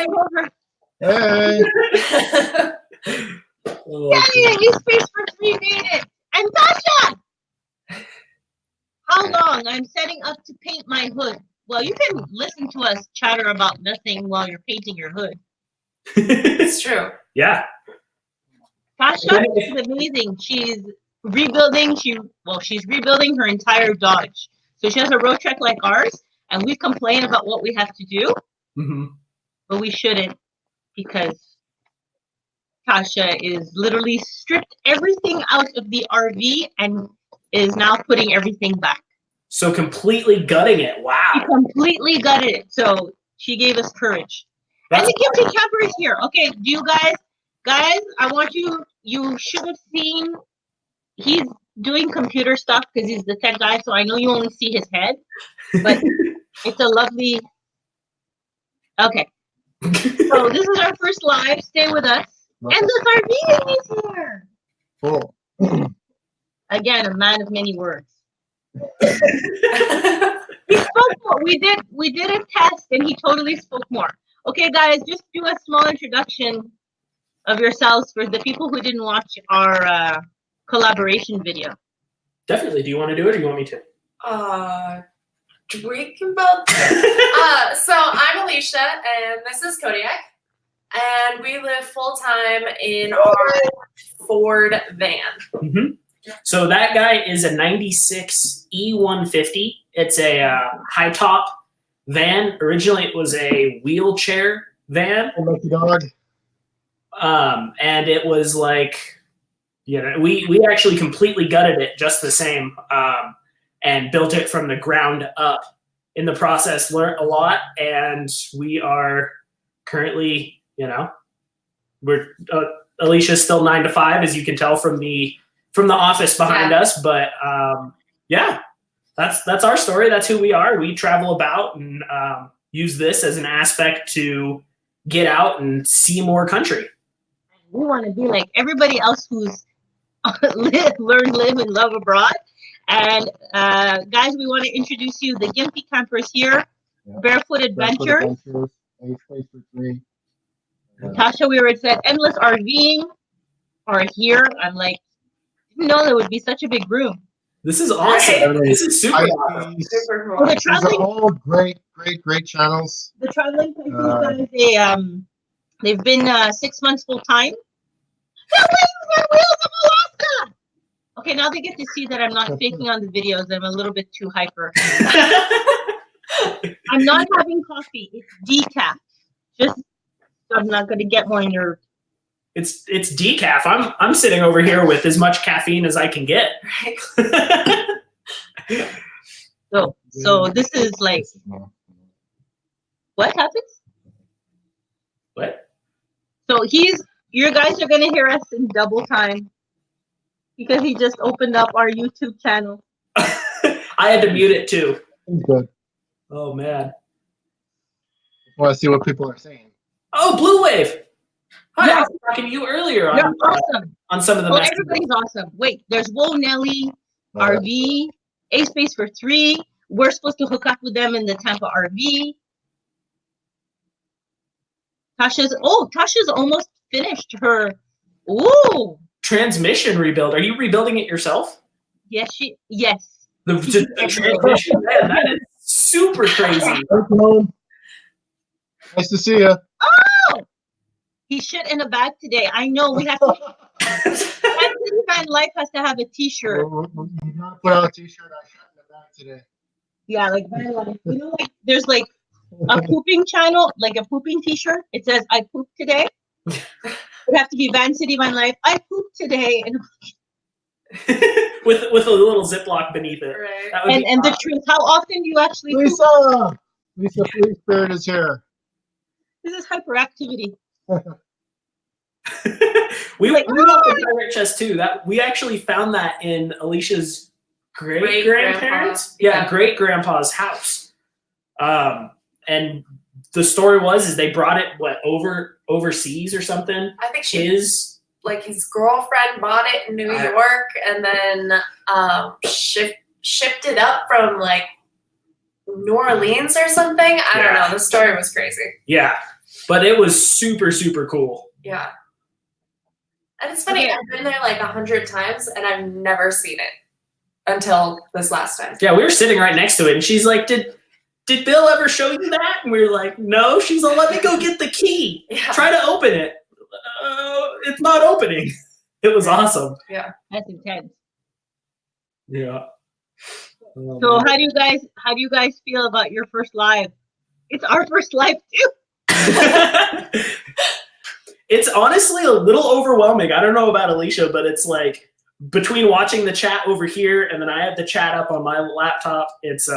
over. Hey. Yay! You Space for 3 made it. And Tasha! How long? I'm setting up to paint my hood. Well, you can listen to us chatter about nothing while you're painting your hood. It's true. Yeah. Tasha is amazing. She's rebuilding. She's rebuilding her entire Dodge. So she has a road trek like ours, and we complain about what we have to do, but we shouldn't, because Tasha is literally stripped everything out of the RV and is now putting everything back. So completely gutting it. Wow. She completely gutted it. So she gave us courage. And the Gimpy camper is here. Okay, do you guys, I want you should have seen, he's doing computer stuff because he's the tech guy, so I know you only see his head, but it's a lovely, okay. So this is our first live. Stay with us. And the RV is here. Cool. Again, a man of many words. He spoke more. We did a test and he totally spoke more. Okay, guys, just do a small introduction of yourselves for the people who didn't watch our collaboration video. Definitely. Do you want to do it or do you want me to? We can both. So I'm Alicia, and this is Kodiak, and we live full time in our Ford van. So that guy is a 96 E150. It's a high top van. Originally, it was a wheelchair van. Lucky dog. And it was like, we actually completely gutted it just the same, and built it from the ground up. In the process, learned a lot, and we are currently, we're Alicia's still 9 to 5, as you can tell from the office behind us. But yeah, that's our story. That's who we are. We travel about and use this as an aspect to get out and see more country. We want to be like everybody else who's learned, live, and love abroad. And guys, we want to introduce you. The Gimpy campers here. Yeah. Barefoot Adventures. A Space for 3. Tasha, we already said endless RVing are here. I'm like, didn't know there would be such a big room. This is awesome. This is super awesome. Super cool. These are all great channels. The traveling guys, they've been 6 months full time. The wheels of Alaska. Okay, now they get to see that I'm not faking on the videos. I'm a little bit too hyper. I'm not having coffee. It's decaf. Just so I'm not going to get more nerve. It's decaf. I'm sitting over here with as much caffeine as I can get. So this is like, what happens? What? So you guys are going to hear us in double time. Because he just opened up our YouTube channel. I had to mute it too. Good. Oh man. I want to see what people are saying. Oh, Blue Wave. Hi, I was talking to you earlier on, awesome. On some of the messages. Everybody's awesome. Wait, there's Whoa Nelly, RV, A Space for 3. We're supposed to hook up with them in the Tampa RV. Tasha's almost finished her. Ooh. Transmission rebuild. Are you rebuilding it yourself? Yes, yes. The transmission, man, that is super crazy. Nice to see you. Oh, he shit in a bag today. I know we have to. VanLife has to have a T-shirt. We're gonna put out a T-shirt. I shot in the bag today. Yeah, like VanLife. You know, like there's like a pooping channel, like a pooping T-shirt. It says "I pooped today." It would have to be Van City VanLife. I pooped today, and with a little Ziploc beneath it. Right. And the truth. How often do you actually poop? Lisa Free Spirit is here. This is hyperactivity. we went to Direct Chest too. We actually found that in Alicia's great grandparents. Yeah, great grandpa's house. And the story was they brought it overseas or something. I think his girlfriend bought it in New York and then shipped it up from like New Orleans or something. I don't know. The story was crazy. Yeah. But it was super, super cool. Yeah. And it's funny, I've been there like 100 times and I've never seen it until this last time. Yeah, we were sitting right next to it, and she's like, Did Bill ever show you that? And we were like, no. She's like, let me go get the key. Yeah. Try to open it. It's not opening. It was awesome. Yeah. That's intense. Yeah. Oh, So man. how do you guys feel about your first live? It's our first live too. It's honestly a little overwhelming. I don't know about Alicia, but it's like between watching the chat over here and then I have the chat up on my laptop, it's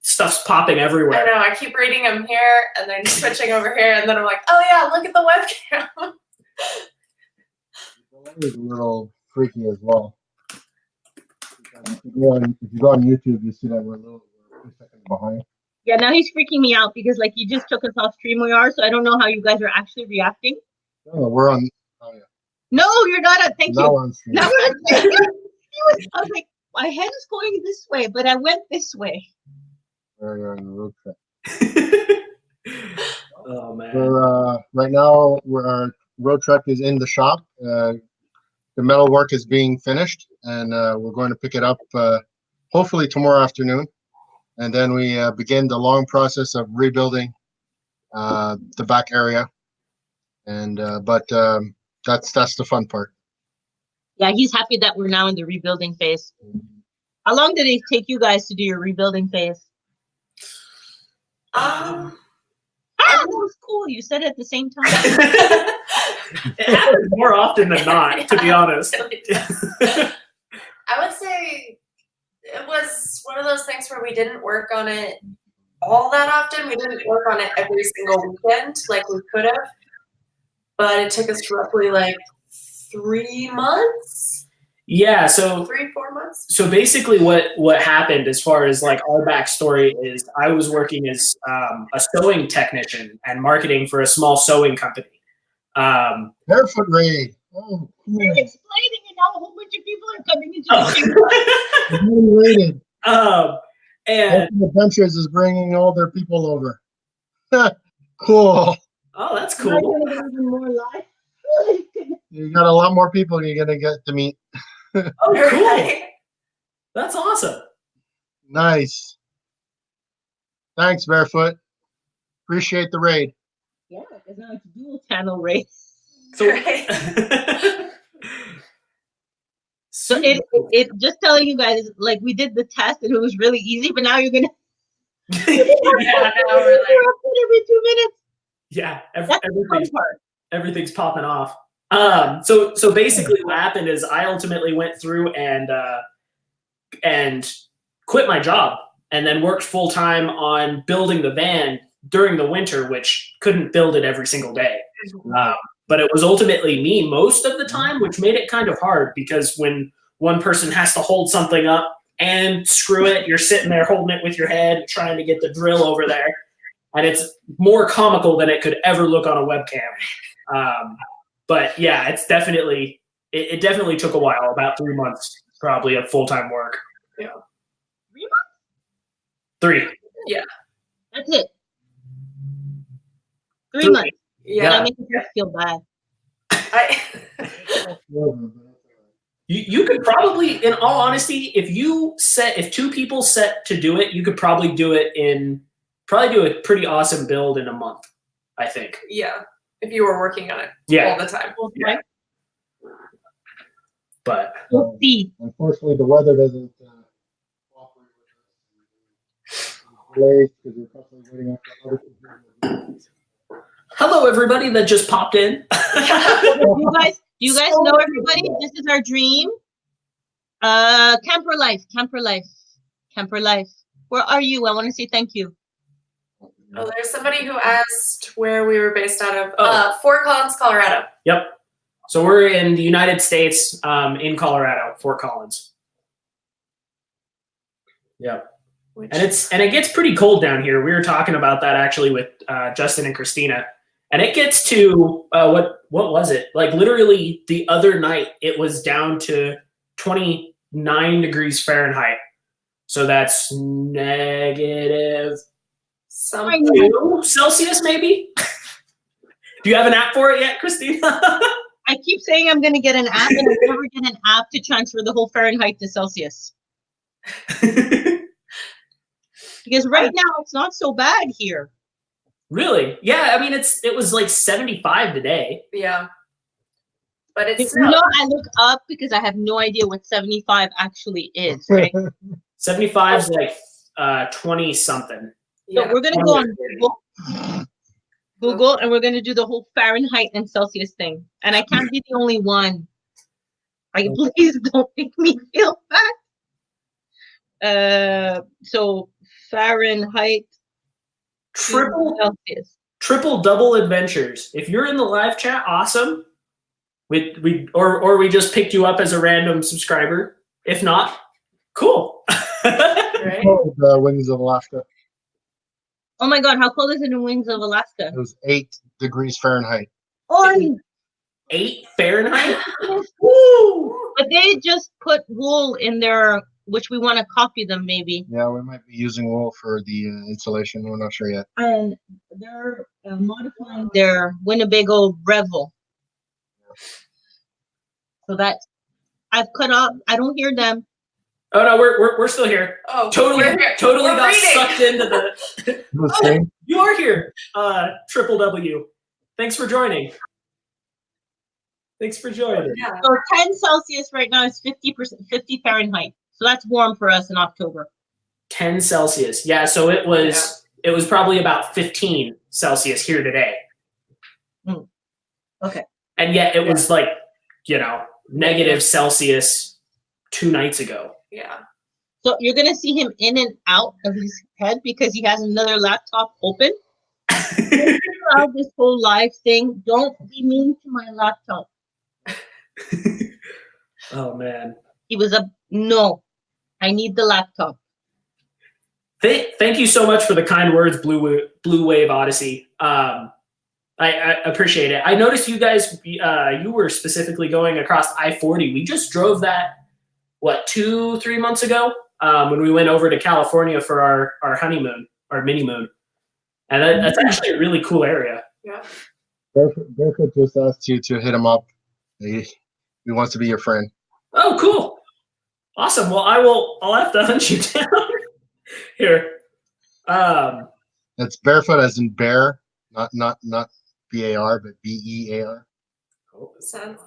stuff's popping everywhere. I know, I keep reading them here and then switching over here and then I'm like, oh yeah, look at the webcam. It's a little freaky as well. If you go on YouTube, you see that we're a few seconds behind. Yeah, now he's freaking me out because like you just took us off StreamYard, so I don't know how you guys are actually reacting. No, we're on. Oh yeah. No, you're not. Thank Now you. we're on stream. Now we're on. I was like, my head is going this way, but I went this way. We're on the road trip. Oh man. Right now, our road truck is in the shop. The metal work is being finished, and we're going to pick it up hopefully tomorrow afternoon. And then we begin the long process of rebuilding the back area. And but that's the fun part. Yeah, he's happy that we're now in the rebuilding phase. How long did it take you guys to do your rebuilding phase? Um, that was cool. You said it at the same time. It happens more often than not, to be honest. I would say it was one of those things where we didn't work on it all that often. We didn't work on it every single weekend like we could have. But it took us roughly like 3 months. Yeah, so 3-4 months. So basically what happened as far as like our backstory is I was working as a sewing technician and marketing for a small sewing company. Barefoot raid. Oh, You're cool. explaining it now. A whole bunch of people are coming into the stream. Rated. And Open Adventures is bringing all their people over. Cool. oh, that's Am I cool. gonna get even more live? You got a lot more people you're gonna get to meet. Oh, cool. Right? That's awesome. Nice. Thanks, Barefoot. Appreciate the raid. Yeah, because now it's dual channel race. So, Right. So it just telling you guys, like we did the test and it was really easy, but now you're gonna yeah, now we're like, every 2 minutes. yeah, That's the fun part. everything's popping off. So basically what happened is I ultimately went through and quit my job and then worked full time on building the van during the winter, which couldn't build it every single day. But it was ultimately me most of the time, which made it kind of hard because when one person has to hold something up and screw it, you're sitting there holding it with your head, trying to get the drill over there. And it's more comical than it could ever look on a webcam. But yeah, it's definitely, it definitely took a while, about 3 months probably of full-time work. Yeah. 3 months? 3. That's it. 3 months. yeah. That makes me feel bad. You could probably, in all honesty, if 2 people set to do it, you could probably do a pretty awesome build in a month, I think. Yeah. If you were working on it Yeah. all the time. Yeah. But We'll see. Unfortunately, the weather doesn't cooperate with us. Delays because we're constantly waiting after other people. hello, everybody that just popped in. Do you guys know everybody? This is our dream. Camper life. Where are you? I want to say thank you. Oh, there's somebody who asked where we were based out of. Oh. Fort Collins, Colorado. Yep. So we're in the United States, in Colorado, Fort Collins. Yep. And it gets pretty cold down here. We were talking about that actually with Justin and Christina, and it gets to what was it? Like literally the other night, it was down to 29 degrees Fahrenheit. So that's negative Something. 2 Celsius, maybe? Do you have an app for it yet, Christina? I keep saying I'm going to get an app, and I never get an app to transfer the whole Fahrenheit to Celsius. Because right now it's not so bad here. Really? Yeah, I mean, it was like 75 today. Yeah. But it's You know, I look up because I have no idea what 75 actually is, right? 75 is like 20 something. So we're gonna go on Google, and we're gonna do the whole Fahrenheit and Celsius thing. And I can't be the only one. Like, please don't make me feel bad. So Fahrenheit, Celsius. Triple double adventures. If you're in the live chat, awesome. Or we just picked you up as a random subscriber. If not, cool. Right? The Wings of Alaska. Oh my God, how cold is it in Wings of Alaska? It was 8 degrees Fahrenheit. Oh, 8 Fahrenheit? woo! But they just put wool in there, which we want to copy them maybe. Yeah, we might be using wool for the insulation. We're not sure yet. And they're modifying their Winnebago Revel. So that I've cut off. I don't hear them. Oh no, we're still here. Oh, Totally we're got reading. sucked into the. Oh, you are here. Triple W. Thanks for joining. Thanks for joining. Yeah. So 10 Celsius right now is 50 Fahrenheit. So that's warm for us in October. 10 Celsius. Yeah, so it was probably about 15 Celsius here today. Okay. And yet it was like, negative Celsius 2 nights ago. Yeah. So you're gonna see him in and out of his head because he has another laptop open. Throughout this whole live thing, don't be mean to my laptop. Oh man. He was no. I need the laptop. Thank you so much for the kind words, Blue Wave Odyssey. I appreciate it. I noticed you guys, you were specifically going across I-40. We just drove that, 2-3 months ago, when we went over to California for our honeymoon, our mini moon. And that's actually a really cool area. Yeah. Barefoot just asked you to hit him up. He wants to be your friend. Oh, cool. Awesome. Well, I'll have to hunt you down here. It's Barefoot as in bear, not B-A-R, but B-E-A-R. Sounds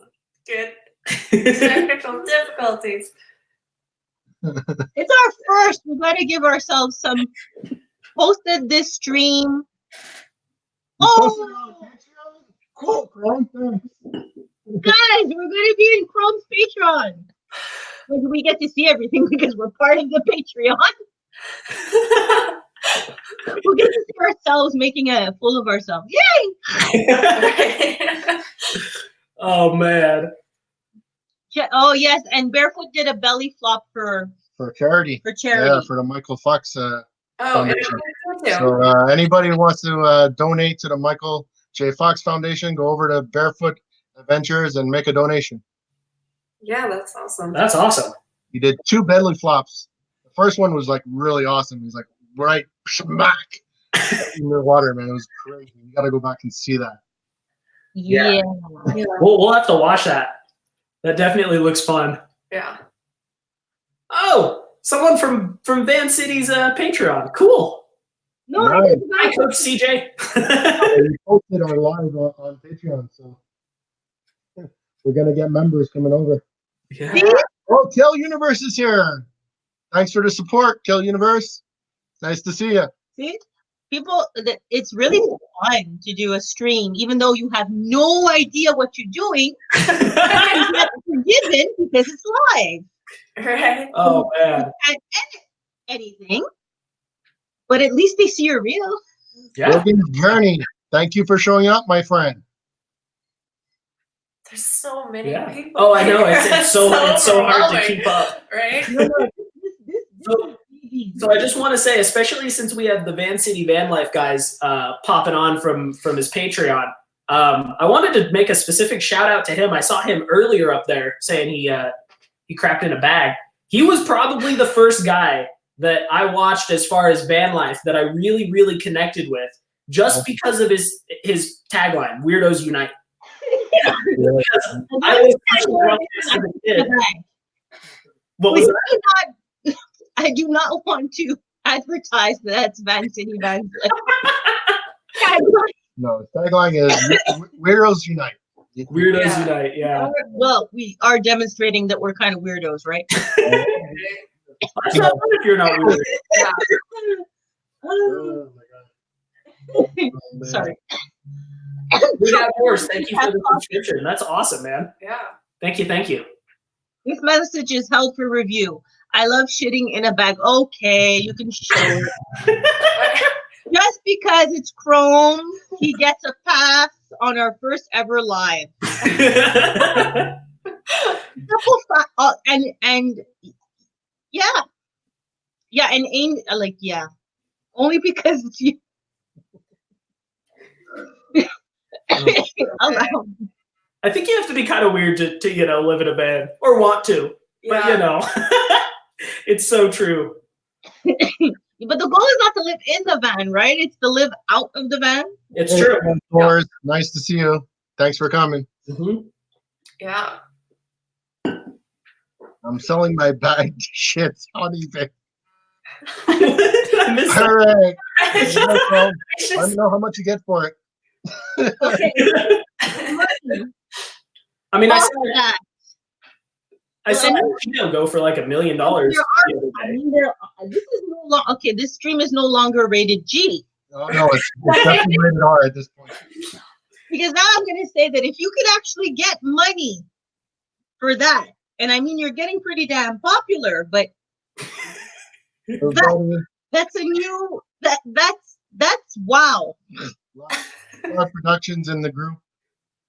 good. Technical difficulties. It's our first. We gotta give ourselves some. Posted this stream. Oh, Cool. guys, we're gonna be in Chrome's Patreon. We get to see everything because we're part of the Patreon. We'll get to see ourselves making a fool of ourselves. Yay! Oh man. Oh yes, and Barefoot did a belly flop for charity. For charity. Yeah, for the Michael Fox Foundation. Too. So anybody who wants to donate to the Michael J. Fox Foundation, go over to Barefoot Adventures and make a donation. Yeah, that's awesome. That's awesome. He did 2 belly flops. The first one was like really awesome. He's like right smack in the water, man. It was crazy. You got to go back and see that. Yeah. We'll have to watch that. That definitely looks fun. Yeah. Oh, someone from Van City's Patreon. Cool. No, Nice. Hi, Coach CJ. We posted our live on Patreon, so we're gonna get members coming over. Yeah. Oh, Kill Universe is here. Thanks for the support, Kill Universe. Nice to see you. See, people, it's really fun to do a stream, even though you have no idea what you're doing. You get forgiven because it's live. Right. Oh man. You can't edit anything, but at least they see you're real. Yeah. Logan's Journey. Thank you for showing up, my friend. There's so many people. Oh, I know. It's so hard to overwhelming, keep up. Right? So I just want to say, especially since we have the Van City VanLife guys popping on from his Patreon, I wanted to make a specific shout out to him. I saw him earlier up there saying he crapped in a bag. He was probably the first guy that I watched as far as van life that I really, really connected with just because of his tagline, Weirdos Unite. I was as a kid. What was that? I do not want to advertise that's Van City Van. No, tagline is Weirdos Unite. Weirdos Unite, yeah. Well, we are demonstrating that we're kind of weirdos, right? That's not bad if you're not weird. Yeah. Oh my God. Oh, Sorry. Yeah, of course. Thank you for the subscription. That's awesome, man. Yeah. Thank you. Thank you. This message is held for review. I love shitting in a bag. Okay, you can show it. Just because it's Chrome, he gets a pass on our first ever live. And yeah, and ain't like only because it's you. I think you have to be kind of weird to live in a van or want to, but it's so true. But the goal is not to live in the van, right? It's to live out of the van. It's true. Yeah. Nice to see you. Thanks for coming. Mm-hmm. Yeah. I'm selling my bagged shit on eBay. I missed that. All right. Let me know how much you get for it. Okay. I mean, I saw that. that video go for like $1 million. This is no longer okay. This stream is no longer rated G. Oh, no, it's definitely rated R at this point. Because now I'm going to say that if you could actually get money for that, and I mean you're getting pretty damn popular, but that's a new that's wow. A lot of productions in the group.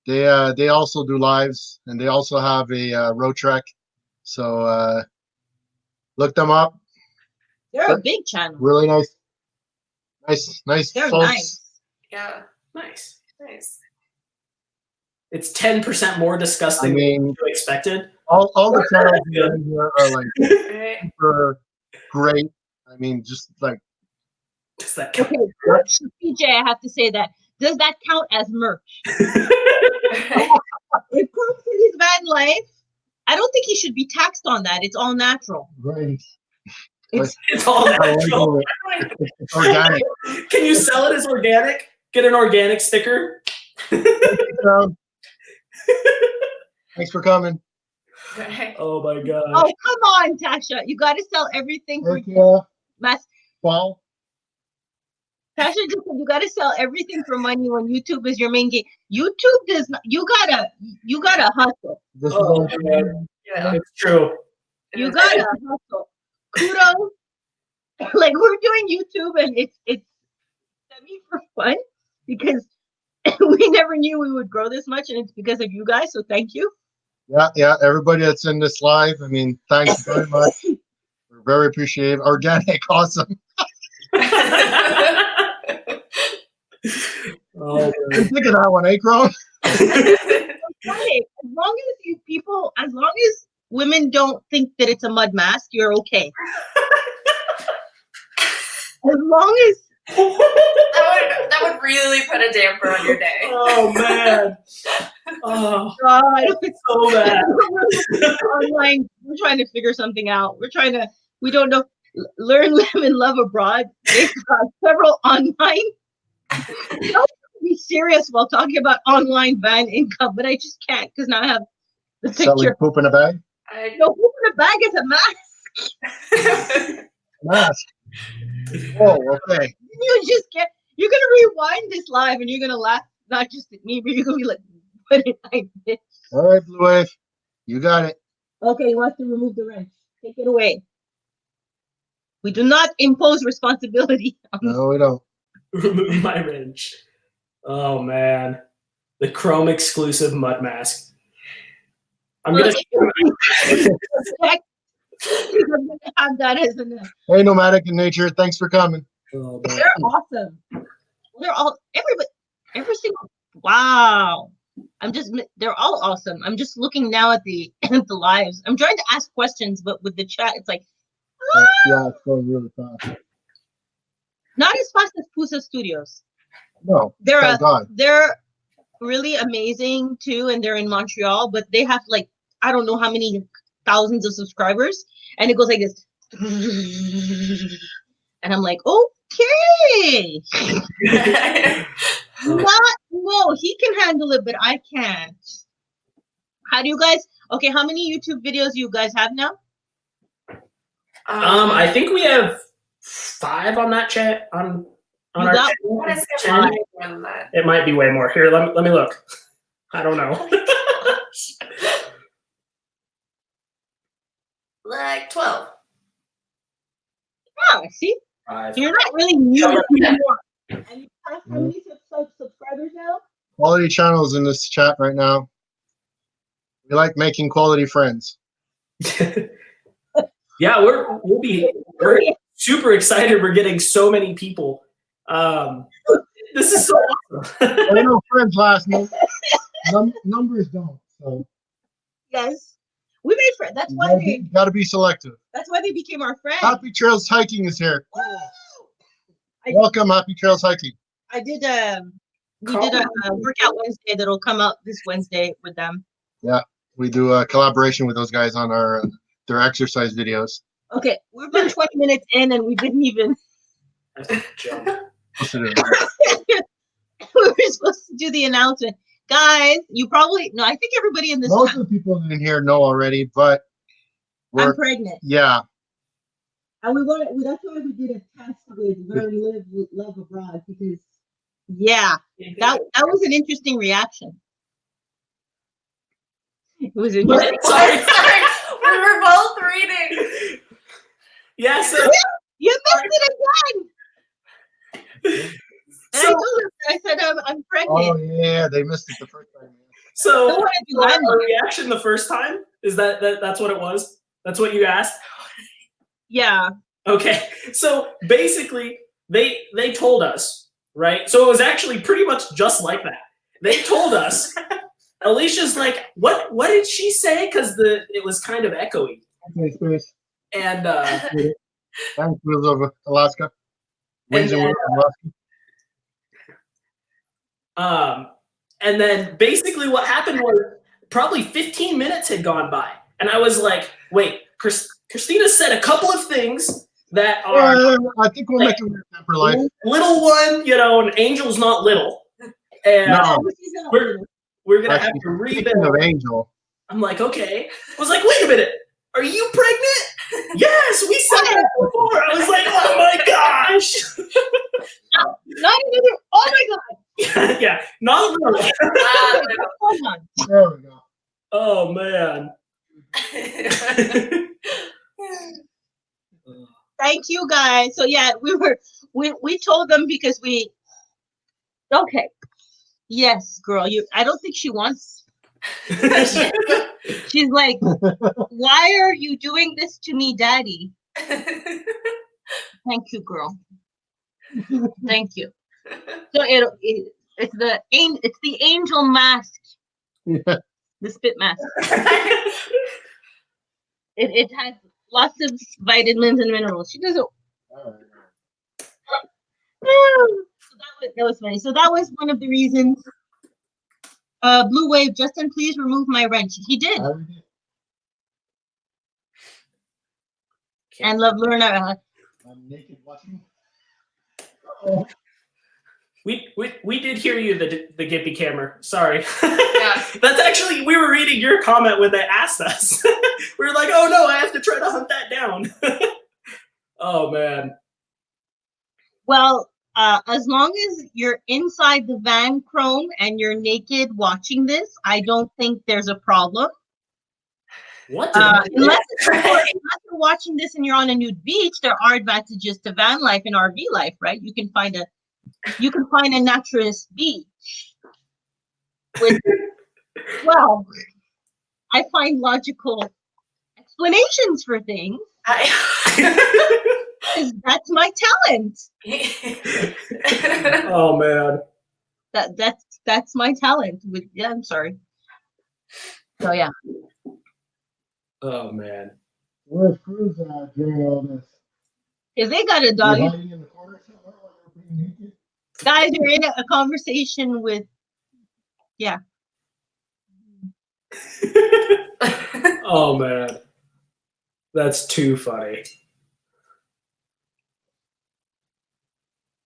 They also do lives, and they also have a road trek. So look them up. They're a big channel. Really nice. They're folks. nice. Yeah. Nice. Nice. It's 10% more disgusting than you expected. All the channels here are like super great. I mean, just like. Does that count? Okay, PJ, I have to say that. Does that count as merch? If Chrome City's van life, I don't think he should be taxed on that. It's all natural. Right. It's all natural. It's organic. Can you sell it as organic? Get an organic sticker. Thanks for coming. Oh my god. Oh, come on, Tasha. You got to sell everything for Well, Tasha just said you got to sell everything for money when YouTube is your main game. YouTube does not. You gotta hustle. Yeah. It's true. You gotta hustle. Kudos. Like we're doing YouTube and it's semi for fun because we never knew we would grow this much, and it's because of you guys. So thank you. Yeah. Everybody that's in this live, I mean, thanks very much. We're very appreciative. Organic, awesome. Oh, I'm thinking that one, Chrome? As long as women don't think that it's a mud mask, you're okay. As long as that would really put a damper on your day. Oh man. Oh God, it's so bad. Online, we're trying to figure something out. We don't know. Learn, live, and love abroad. They've got several online. Don't be serious while talking about online van income, but I just can't because now I have the picture. Selling poop in a bag? No, poop in a bag is a mask. Mask. Oh, okay. You're gonna rewind this live and you're gonna laugh, not just at me, but you're gonna be like, what did I miss? All right, Blue Wave. You got it. Okay, he wants to remove the wrench. Take it away. We do not impose responsibility. No, we don't. Remove my wrench. Oh man. The Chrome exclusive mud mask. I'm gonna have that as an. Hey, Nomadic in Nature, thanks for coming. oh, They're awesome. They're all every single. Wow. They're all awesome. I'm just looking now at the lives. I'm trying to ask questions, but with the chat, it's like, Yeah, it's going really fast. Not as fast as Pusa Studios. No, They're thank God. they're really amazing too, and they're in Montreal, but they have like I don't know how many thousands of subscribers, and it goes like this, and I'm like, okay, no, he can handle it, but I can't. How do you guys? Okay, how many YouTube videos do you guys have now? I think we have 5 on that chat on You our got- channel. What is 10? more than that? It might be way more. Here, let me look. I don't know. Like 12. Yeah, see, 5. you're not really new anymore. And you have how many subscribers now? Quality channels in this chat right now. We like making quality friends. Yeah, we're super excited. We're getting so many people. This is so awesome. I know friends last name. Numbers don't. So Yes, we made friends. That's why they. gotta be selective. That's why they became our friends. Happy Trails Hiking is here. I- Welcome, Happy Trails Hiking. I did we did a workout Wednesday that'll come out this Wednesday with them. We do a collaboration with those guys on our their exercise videos. Okay, we've been 20 minutes in and we didn't even. What's it? We were supposed to do the announcement, guys. You probably no. I think everybody in this. Most of the people in here know already, but I'm we're pregnant, yeah. and we want to. That's why we did a test with Learn, Live, Love Abroad because yeah, that was an interesting reaction. It was interesting. Sorry. We were both reading. Yeah, so You missed it again. And I told her, I said, I'm pregnant. Oh yeah, they missed it the first time. so Don't wanna do our that. reaction the first time is that's what it was. That's what you asked. Yeah. Okay, so basically they told us, right? So it was actually pretty much just like that. They told us. Alicia's like, what did she say? Because it was kind of echoey. Okay, space. And Thanks, Wheels of Alaska. Wings and then, Wheels of Alaska. and then basically what happened was probably 15 minutes had gone by, and I was like, wait, Christina said a couple of things that are I think we'll make it with Temper Life. little one, and Angel's not little, and No. She's not we're little. we're gonna have Actually, to speaking rebuild. of Angel, I'm like, okay. I was like, wait a minute. Are you pregnant? Yes, we said that before. I was like, oh my gosh. Not even. Oh my god. Yeah, not really. Hold on. there we go. Oh man. Thank you guys. So yeah, we told them because we. Okay. Yes, girl. I don't think she wants. She's like, why are you doing this to me, Daddy? Thank you, girl. Thank you. So it's the angel mask, Yeah. the spit mask. It has lots of vitamins and minerals. She doesn't. So that was funny. So that was one of the reasons. Blue Wave, Justin, please remove my wrench. He did. And Love Lorna. I'm naked watching. We did hear you, the Gippy camera. Sorry. Yeah. That's actually, we were reading your comment when they asked us. We were like, oh no, I have to try to hunt that down. Oh man. Well, as long as you're inside the van, Chrome, and you're naked watching this, I don't think there's a problem. What? Unless you're watching this and you're on a nude beach, there are advantages to van life and RV life, right? You can find a naturist beach. With, well, I find logical explanations for things. 'Cause that's my talent. Oh man. That's my talent. I'm sorry. So yeah. Oh man. Where's Cruz during all this? Because they got a You dog. hiding in the corner somewhere while you're being naked? Guys, you're in a conversation with. Oh man, that's too funny.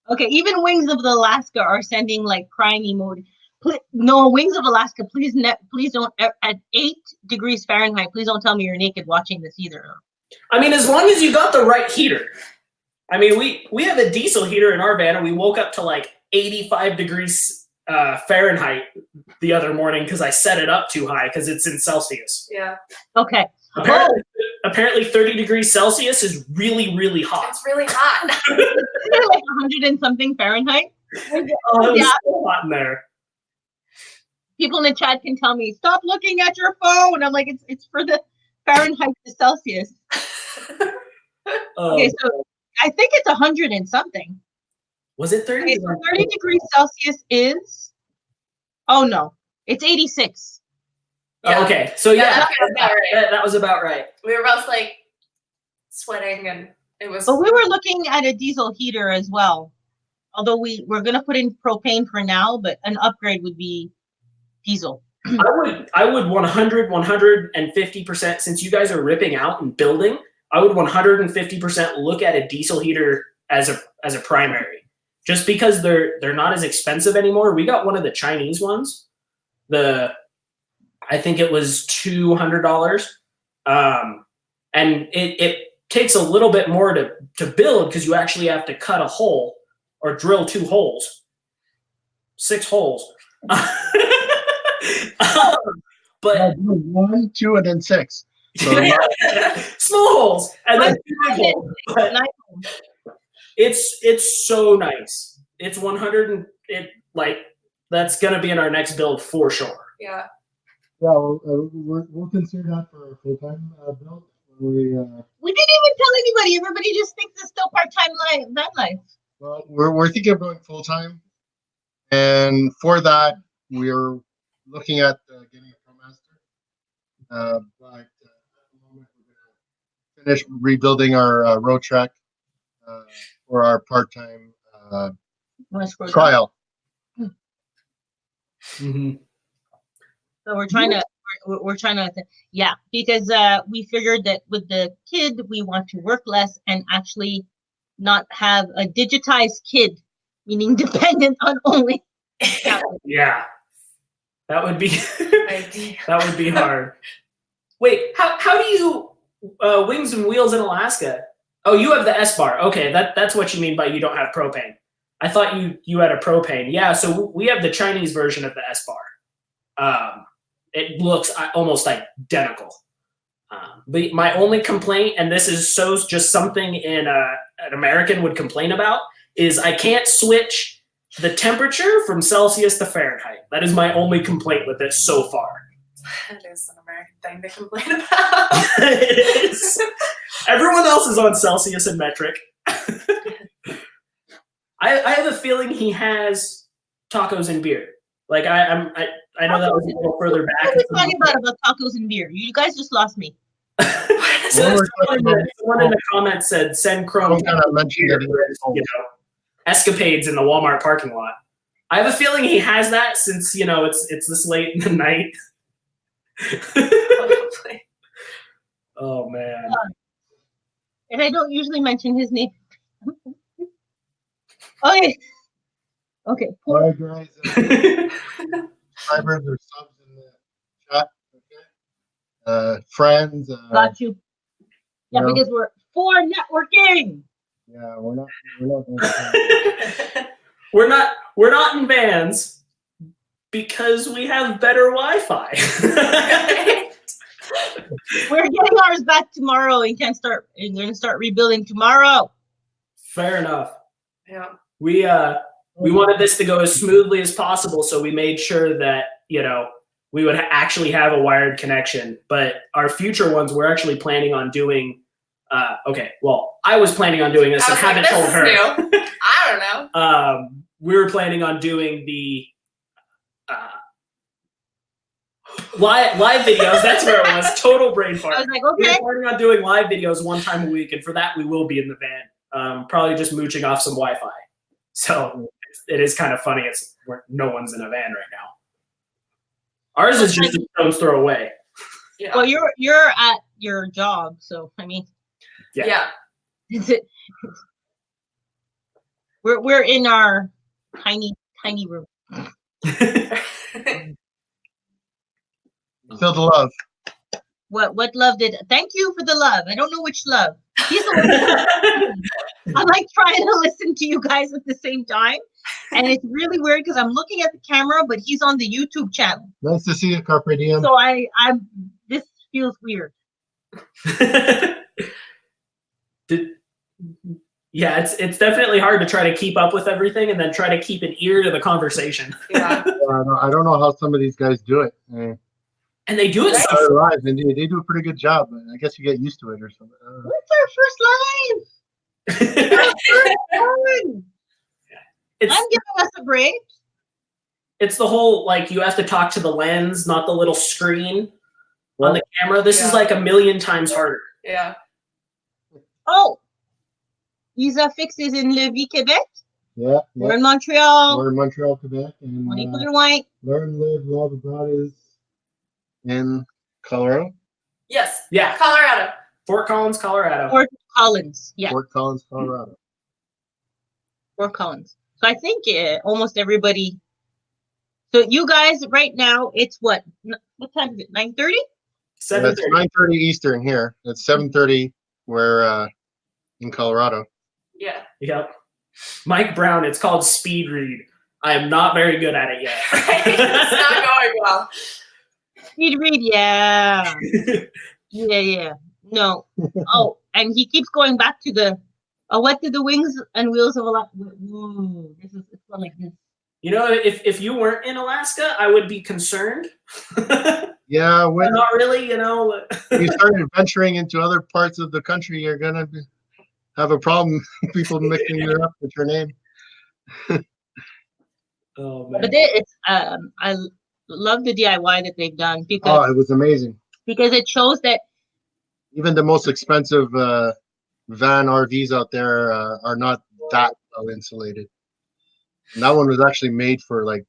Okay, even Wings of Alaska are sending like crying emoji. No, Wings of Alaska, please don't at 8 degrees Fahrenheit. Please don't tell me you're naked watching this either. I mean, as long as you got the right heater. I mean, we have a diesel heater in our van, and we woke up to like 85 degrees Fahrenheit the other morning because I set it up too high because it's in Celsius. Yeah. Okay. Apparently 30 degrees Celsius is really, really hot. It's really hot. Isn't it like 100 and something Fahrenheit? Oh, it's so hot in there. People in the chat can tell me, stop looking at your phone. I'm like, it's for the Fahrenheit to Celsius. Okay, so I think it's 100 and something. Was it 30? Okay, so 30 degrees Celsius is, oh no, it's 86. Yeah. Oh, okay, so yeah, that was about right. We were both like sweating, and it was. But we were looking at a diesel heater as well. Although we're going to put in propane for now, but an upgrade would be diesel. I would 150%, since you guys are ripping out and building, I would 150% look at a diesel heater as a primary. Just because they're not as expensive anymore. We got one of the Chinese ones. I think it was $200. And it takes a little bit more to build because you actually have to cut a hole or drill 2 holes. 6 holes. But 1, 2, and then 6. So small holes and then 2 big holes. But it's so nice. It's 100 and that's gonna be in our next build for sure. Yeah. Yeah, we'll consider that for a full-time build. We didn't even tell anybody. Everybody just thinks it's still part-time VanLife. Well, we're thinking of going full-time, and for that, we're looking at getting a ProMaster. But at the moment, we're going to finish rebuilding our road track for our part-time trial. Mm-hmm. So we're trying to, yeah, because we figured that with the kid, we want to work less and actually not have a digitized kid, meaning dependent on only. Yeah, that would be that would be hard. Wait, how do you Wings and Wheels in Alaska? Oh, you have the S bar. Okay, that's what you mean by you don't have propane. I thought you had a propane. Yeah, so we have the Chinese version of the S bar. It looks almost identical. But my only complaint, and this is just something an American would complain about, is I can't switch the temperature from Celsius to Fahrenheit. That is my only complaint with it so far. It is an American thing to complain about. It is. Everyone else is on Celsius and metric. I have a feeling he has tacos and beer. Like I know that was a little further back. What are we talking about tacos and beer? You guys just lost me. So someone in the comments said send Chrome escapades in the Walmart parking lot. I have a feeling he has that since it's this late in the night. Oh man. And I don't usually mention his name. Okay. Okay. All right, guys. Subscribers or subs in the chat. Okay. Friends. Got you. Yeah, because we're for networking. Yeah, we're not. We're not in vans because we have better Wi-Fi. We're getting ours back tomorrow and going to start rebuilding tomorrow. Fair enough. Yeah. We wanted this to go as smoothly as possible, so we made sure that we would actually have a wired connection. But our future ones, we're actually planning on doing. I was planning on doing this and haven't told her. I don't know. We were planning on doing the live videos. That's where it was. Total brain fart. I was like, We're okay. planning on doing live videos 1 time a week, and for that we will be in the van. Probably just mooching off some Wi-Fi. So it is kind of funny. It's where no one's in a van right now. Ours is just a stone's throw away. Yeah. Well, you're at your job, so I mean, Yeah. we're in our tiny room. Feel the love. What love did? Thank you for the love. I don't know which love. He's the one. I'm like trying to listen to you guys at the same time, and it's really weird because I'm looking at the camera, but he's on the YouTube channel. Nice to see you, Carpe Diem. So this feels weird. Yeah, it's definitely hard to try to keep up with everything and then try to keep an ear to the conversation. Yeah. I don't know how some of these guys do it. And they do it so They're live, and they do a pretty good job. I guess you get used to it or something. I don't know. What's our first live? Our first one. I'm giving us a break. It's the whole, like, you have to talk to the lens, not the little screen on the camera. This is like a million times harder. Yeah. Oh, Isa fixes in Le Vie Québec. Yeah. We're in Montreal. We're in Montreal, Quebec, and White. Learn, Live, Love Abroad is in Colorado. Yes. Yeah. Colorado. Fort Collins, Colorado. Fort Collins. Yeah. Fort Collins, Colorado. Fort Collins. So I think almost everybody. So you guys right now, it's what time is it? 9:30? 7:30. It's 9:30 Eastern here. It's 7:30. We're in Colorado. Yeah. Yep. Mike Brown, it's called speed read. I am not very good at it yet. It's not going well. Speed read, yeah. Yeah. No. Oh, and he keeps going back to the what did the wings and wheels of Alaska? It's not like this. You know, if you weren't in Alaska, I would be concerned. Yeah, when Not really, you know. you start venturing into other parts of the country, you're gonna have a problem. People mixing it up with your name. Oh man. But it's I love the DIY that they've done because It was amazing. it shows that Even the most expensive van RVs out there are not that well insulated. And that one was actually made for like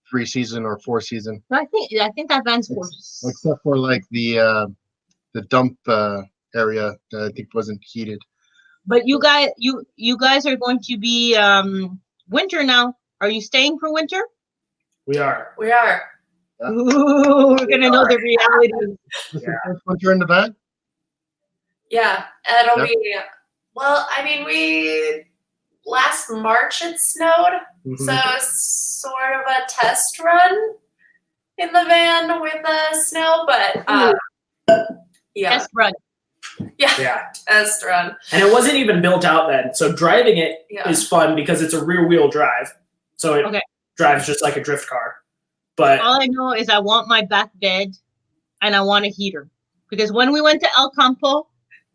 3 season or 4 season, I think that van's for except for like the dump area that I think wasn't heated. But you guys are going to be winter now. Are you staying for winter? We are. We are. Ooh, we're gonna know the reality. This is the first winter in the van? Yeah. It'll be. Well, I mean, last March it snowed, so it's sort of a test run in the van with snow, but yeah. Test run. Yeah. Test run. And it wasn't even built out then. So driving it is Yeah. fun because it's a rear wheel drive. So it drives just like a drift car. But All I know is I want my back bed and I want a heater. Because when we went to El Campo,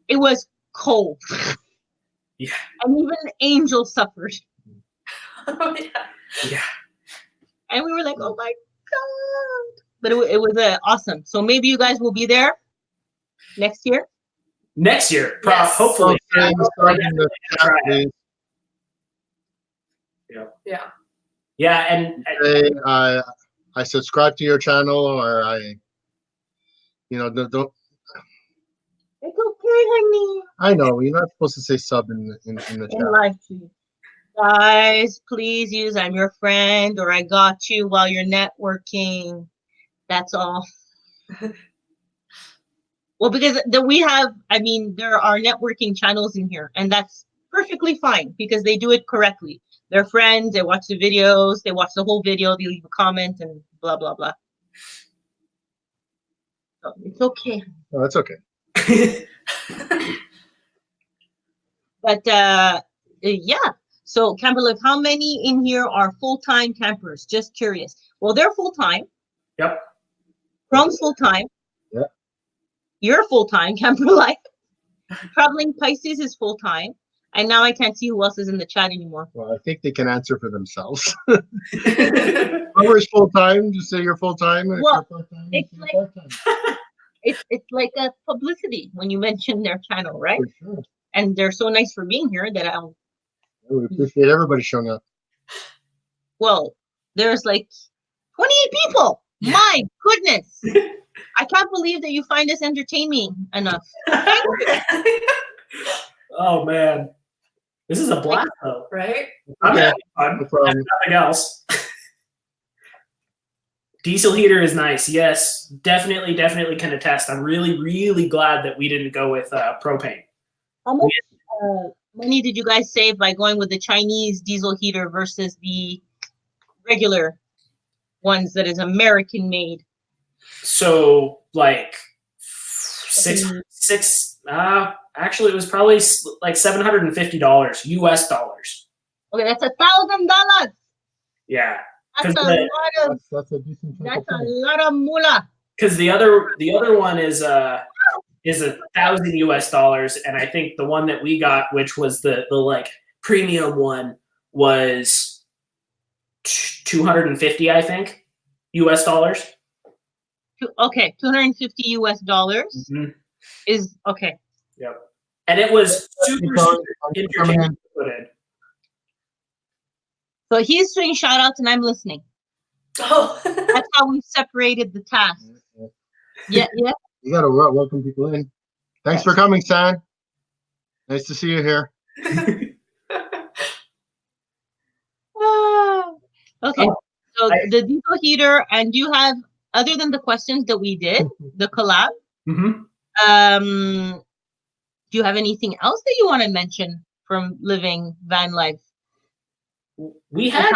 it was cold. Yeah. And even Angel suffered. Oh, yeah. And we were like, oh my God. But it was awesome. So maybe you guys will be there next year. next year, Yes. hopefully. Yeah. Yeah, and I subscribe to your channel, or don't. It's okay, honey. I know you're not supposed to say sub in the In chat. live stream. Guys, please use I'm your friend or I got you while you're networking. That's all. Well, because there are networking channels in here, and that's perfectly fine because they do it correctly. They're friends, they watch the videos, they watch the whole video, they leave a comment, and blah, blah, blah. So it's okay. Oh, that's okay. But yeah. So Camper Life, how many in here are full-time campers? Just curious. Well, they're full-time. Yep. Chrome's full-time. Yep. You're full-time, Camper Life. Traveling Pisces is full-time. And now I can't see who else is in the chat anymore. Well, I think they can answer for themselves. Whoever's full time, just say you're full time. And Well, if you're part time, it's say like- part time. It's like a publicity when you mention their channel, right? For sure. And they're so nice for being here that We appreciate everybody showing up. well, there's like 28 people. Yeah. My goodness. I can't believe that you find us entertaining enough. Oh man, this is a blast though. Right? I'm Okay. having fun. No problem. Nothing else. Diesel heater is nice. Yes, definitely can attest. I'm really glad that we didn't go with propane. How much money did you guys save by going with the Chinese diesel heater versus the regular ones that is American made? So like actually it was probably like $750 US dollars. Okay, that's $1,000. Yeah, That's a Because lot of That's a decent chunk that's of a change. lot of moolah. because the other one is $1,000 US dollars, and I think the one that we got, which was the like premium one, was 250, I think, US dollars. Okay, 250 US dollars Mhm. is okay. Yep. And it was super Thanks for coming interchangeable in. to put in. So he's doing shout outs and I'm listening. Oh. That's how we've separated the tasks. Yeah, yeah. You gotta welcome people in. Thanks for coming, San. Nice to see you here. Ah, okay. Oh, So the diesel heater, and do you have, other than the questions that we did, the collab, Mhm. do you have anything else that you want to mention from living van life? We had,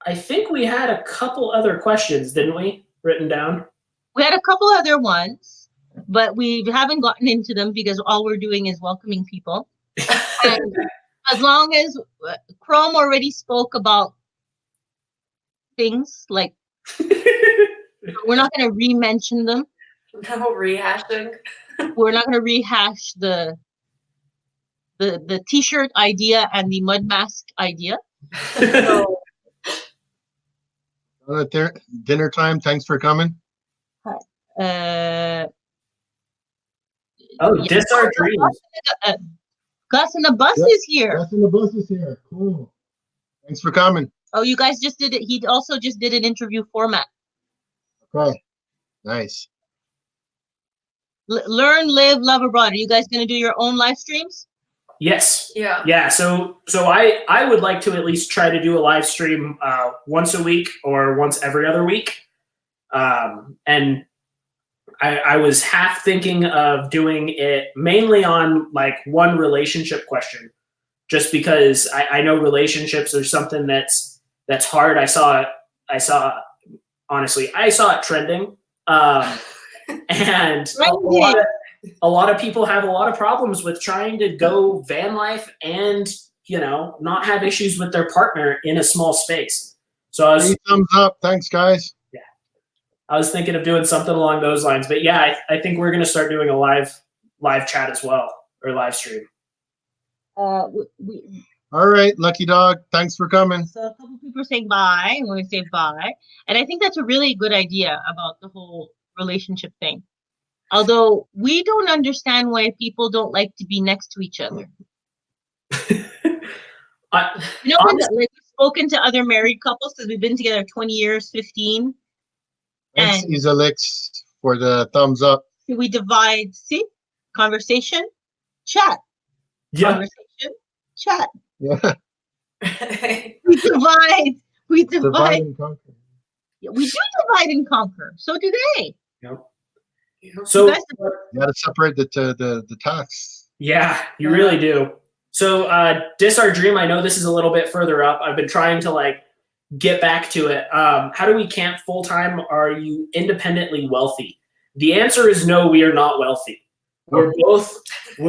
I think we had a couple other questions, didn't we? Written down. We had a couple other ones, but we haven't gotten into them because all we're doing is welcoming people. And as long as Chrome already spoke about things, like we're not going to re-mention them. No rehashing. We're not going to rehash the t-shirt idea and the mud mask idea. So, Dinner time. Thanks for coming. uh, Oh, yeah. Dis Our Dreams. Gus and the bus Yep. is here. That's in the bus is here. Cool. Thanks for coming. Oh, you guys just did it. He also just did an interview format. Okay. Nice. Learn, live, love abroad. Are you guys going to do your own live streams? Yes. Yeah. Yeah. So I would like to at least try to do a live stream once a week or once every other week. And I was half thinking of doing it mainly on like one relationship question, just because I know relationships are something that's hard. I saw it trending. And a lot of people have a lot of problems with trying to go van life and, not have issues with their partner in a small space. So I was 3 thumbs up. Thanks, guys. thinking of doing something along those lines. But yeah, I think we're going to start doing a live chat as well, or live stream. All right, Lucky Dog. Thanks for coming. So a couple people are saying bye. I'm going to say bye. And I think that's a really good idea about the whole relationship thing. Although we don't understand why people don't like to be next to each other. We've spoken to other married couples because we've been together 20 years, 15. Thanks, And Isalix, for the thumbs up. we divide, conversation, chat. Yeah. Conversation, chat. Yeah. We divide. Divide and conquer. We do divide and conquer. So do they. Yep. You So guys- You got to separate the tasks. yeah, you really do. So Dis Our Dream, I know this is a little bit further up. I've been trying to get back to it. How do we camp full time? Are you independently wealthy? The answer is no, we are not wealthy. We're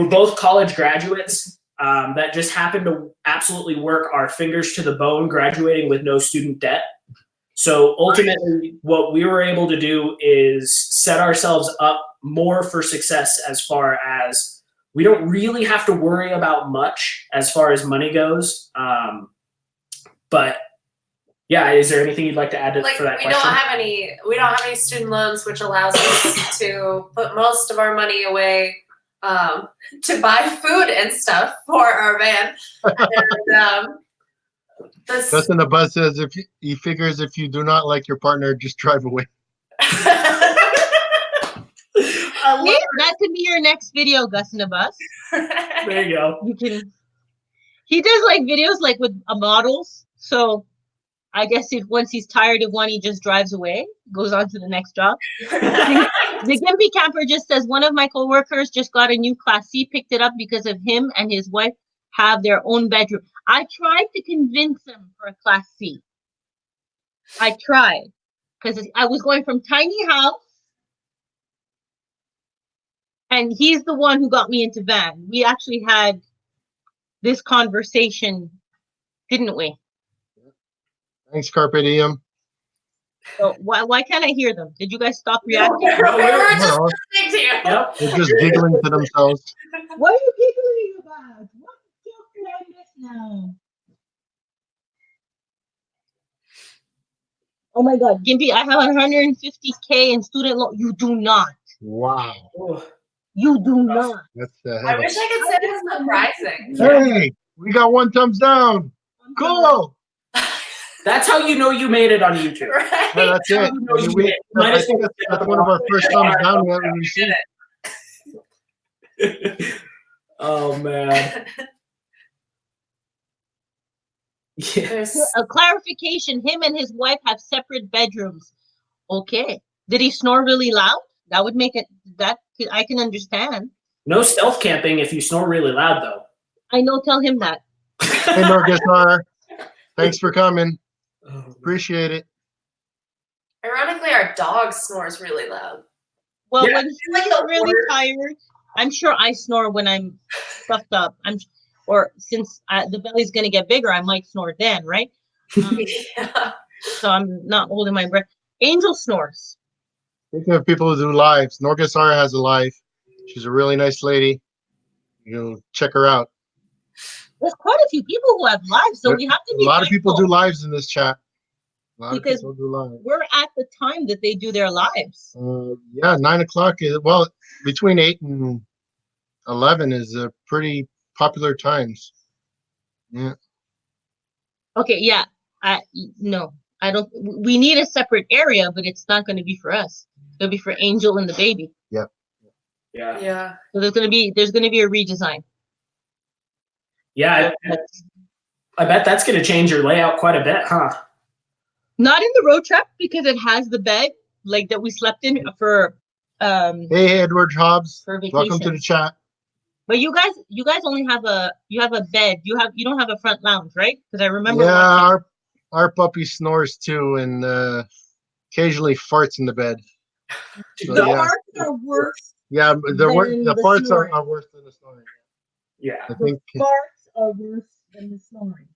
both college graduates that just happen to absolutely work our fingers to the bone, graduating with no student debt. So ultimately, what we were able to do is set ourselves up more for success as far as we don't really have to worry about much as far as money goes. But yeah, is there anything you'd like to add for that we question? We don't have any student loans, which allows us to put most of our money away to buy food and stuff for our van. And, Justin the bus says he figures if you do not like your partner, just drive away. That could be your next video, Gus in the bus. There you go. You can. He does like videos like with models. So I guess if once he's tired of one, he just drives away, goes on to the next job. The Gimpy camper just says one of my coworkers just got a new Class C, picked it up because of him and his wife have their own bedroom. I tried to convince him for a Class C. I tried because I was going from tiny house. And he's the one who got me into van. We actually had this conversation, didn't we? Thanks, Carpe Diem. So why can't I hear them? Did you guys stop reacting? We're just listening to you. Yep. They're just giggling to themselves. What are you giggling about? What joke did I miss now? Oh my God, Gimpy, I have 150K in student loan. You do not. Wow. Oh. You do not. That's I wish I could say it's surprising. Hey, we got 1 thumbs down. Cool. That's how you know you made it on YouTube. Right? Yeah, that's it. I think that's one of our first thumbs down we ever received. Oh man. Yeah. A clarification, him and his wife have separate bedrooms. Okay. Did he snore really loud? That would make it, that I can understand. No stealth camping if you snore really loud, though. I know, tell him that. Hey, Norgesar. Thanks for coming. Appreciate it. Ironically, our dog snores really loud. Well, Yeah. when he's really tired, I'm sure I snore when I'm stuffed up. Or since the belly's going to get bigger, I might snore then, right? Yeah. So I'm not holding my breath. Angel snores. Speaking of people who do lives, Norgesar has a live. She's a really nice lady. You check her out. There's quite a few people who have lives, so we have to be A lot of people do thankful lives in this chat. A lot because of people do lives. we're at the time that they do their lives. Yeah, 9 o'clock is, well, between 8 and 11 is a pretty popular times. Yeah. Okay, yeah. No, I don't. We need a separate area, but it's not going to be for us. It'll be for Angel and the baby. Yep. Yeah. Yeah. So there's going to be a redesign. Yeah. I bet that's going to change your layout quite a bit, huh? Not in the road trip because it has the bed like that we slept in for. Hey, Edward Hobbs. For vacation. Welcome to the chat. But you guys only have a bed. You don't have a front lounge, right? Because I remember. Yeah, our puppy snores too, and occasionally farts in the bed. So, The yeah. farts are worse. Yeah, the farts snoring. are worse than the snoring. Yeah. I think. The farts are worse than the snoring.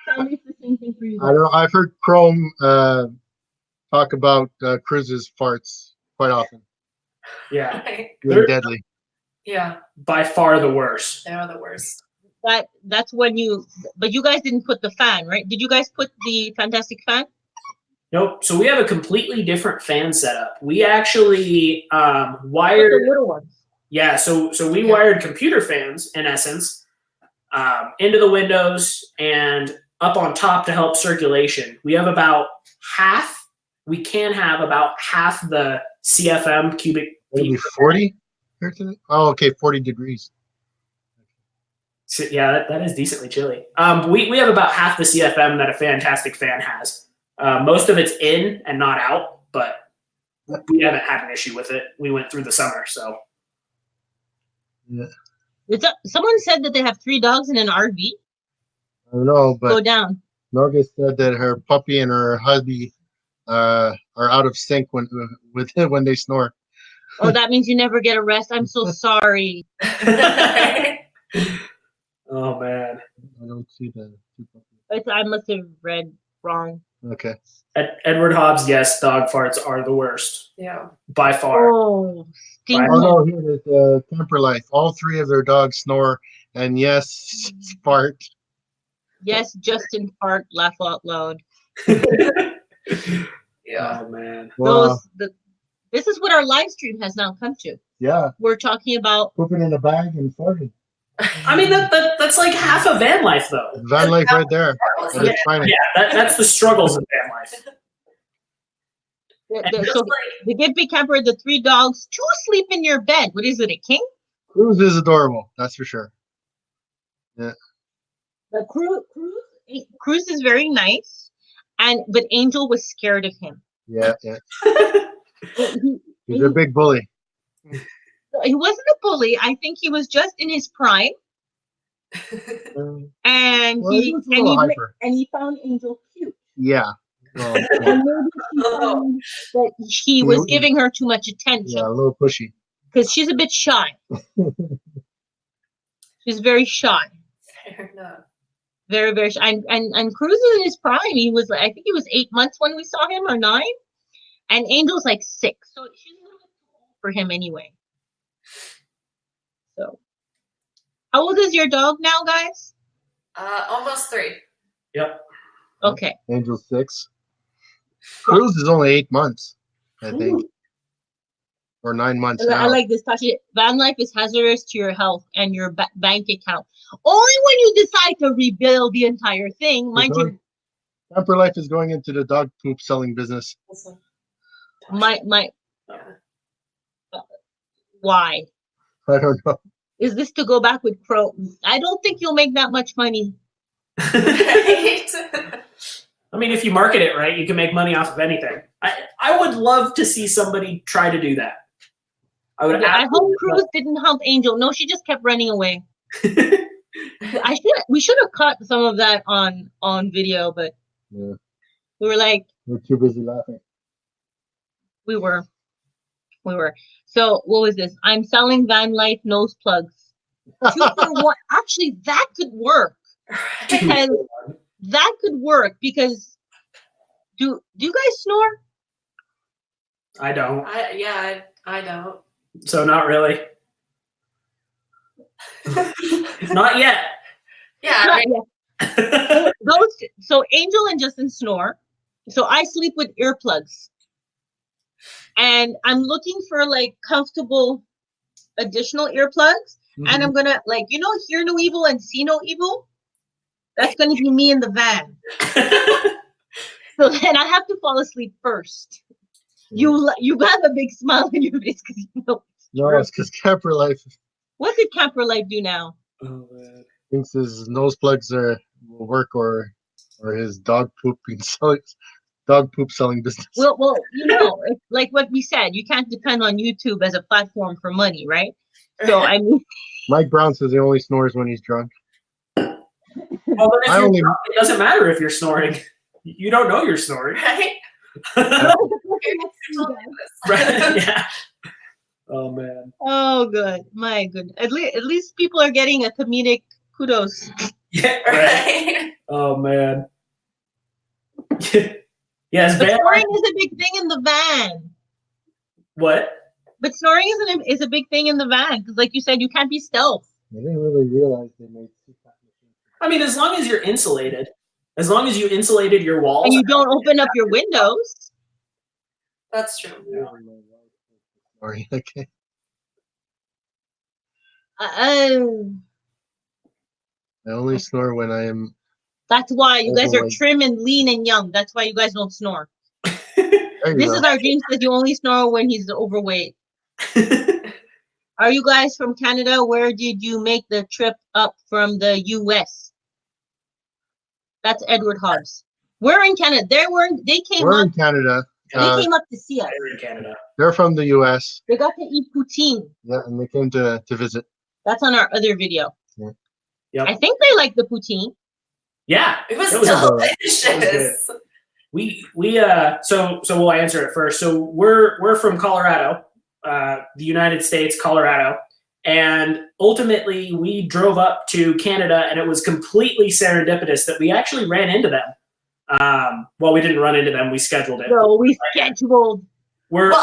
Tell me if the same thing for you. I don't know. I've heard Chrome talk about Cruz's farts quite often. Yeah. Really deadly. Yeah. By far the worst. They are the worst. That's when but you guys didn't put the fan, right? Did you guys put the fantastic fan? Nope. So we have a completely different fan setup. We actually wired the little ones. Yeah, so we wired computer fans in essence into the windows and up on top to help circulation. We have about half. We can have about half the CFM cubic Maybe feet. 40. Oh, okay, 40 degrees. So, yeah, that is decently chilly. We have about half the CFM that a fantastic fan has. Most of it's in and not out, but we haven't had an issue with it. We went through the summer, so. Yeah. Someone said that they have 3 dogs in an RV. I don't know, Go but down. Norga said that her puppy and her hubby are out of sync when they snore. Oh, that means you never get a rest. I'm so sorry. Oh man. I don't see the two puppies. I must have read wrong. Okay. Edward Hobbs, yes, dog farts are the worst Yeah. by far. Oh, stinky. Oh no, here it is. Camper Life. All three of their dogs snore, and yes, fart. Yes, Justin fart, laugh out loud. Yeah. Oh man. Wow. This is what our live stream has now come to. Yeah. We're talking about Pooping in a bag and farting. I mean that's like half of van life though. Van life right there. And it's fine. Yeah, that's the struggles of van life. And just so like, the Get Big Camper, the 3 dogs, 2 sleep in your bed. What is it, a king? Cruz is adorable, that's for sure. Yeah. But Cruz is very nice, but Angel was scared of him. Yeah, yeah. He's He a big bully. wasn't a bully. I think he was just in his prime, and Well, he was a little hyper. he found Angel cute. Yeah. Well, And maybe she found that he was giving her too much attention. yeah, a little pushy. Because she's a bit shy. She's very shy. Fair enough. Very, very shy. And Cruz is in his prime. He was, I think he was 8 months when we saw him, or 9. And Angel's like 6. So she's a little bit too old for him anyway. So, how old is your dog now, guys? Almost 3. yep. Okay. Angel's 6. Cruz is only 8 months, I think. Or 9 months now. I like this, Tashi. Van life is hazardous to your health and your bank account. Only when you decide to rebuild the entire thing. Mind you, Camper Life is going into the dog poop selling business. Why? I don't know. Is this to go back with Crow? I don't think you'll make that much money. I mean, if you market it right, you can make money off of anything. I would love to see somebody try to do that. I hope Cruz didn't hump Angel. No, she just kept running away. We should have caught some of that on video, but Yeah. we were like, We're too busy laughing. we were. So what was this? I'm selling Van Life nose plugs. 2 for 1. Actually, that could work. Because that could work because do you guys snore? I don't. I don't. So not really. Not yet. Yeah. Not yet. So Angel and Justin snore. So I sleep with earplugs. And I'm looking for like comfortable additional earplugs. Mm-hmm. And I'm gonna hear no evil and see no evil. That's gonna be me in the van. So then I have to fall asleep first. You have a big smile on your face because you know. No, it's because Camper Life What did Camper Life do now? Oh, man. thinks his nose plugs will work, or his dog poop selling business. Well, it's like what we said, you can't depend on YouTube as a platform for money, right? So I mean, Mike Brown says he only snores when he's drunk. Well, but if you're drunk, it doesn't matter if you're snoring. You don't know you're snoring. Right? Right? Yeah. Oh man. oh good, my good. At least people are getting a comedic kudos. Yeah. Right. Right? Oh man. Yes, But van snoring life. is a big thing in the van. What? But snoring is a big thing in the van because, like you said, you can't be stealth. I didn't really realize they made CPAP machines. I mean, as long as you're insulated, as long as you insulated your walls, And you don't open up your windows. That's true. Sorry, okay. Uh, I only snore when I am. that's why you guys are Overweight. trim and lean and young. That's why you guys don't snore. There you This go. is our James says you only snore when he's overweight. Are you guys from Canada? Where did you make the trip up from the US? That's Edward Hobbs. We're in Canada. They came We're up. in Canada. They came up to see us. They're in Canada. They're from the U.S. They got to eat poutine. Yeah, and they came to visit. That's on our other video. Yeah. Yep. I think they like the poutine. Yeah. It was alright. delicious. We so we'll answer it first. So we're from Colorado, the United States, Colorado, and ultimately we drove up to Canada, and it was completely serendipitous that we actually ran into them. Well, we didn't run into them. We scheduled it. No, we scheduled. We're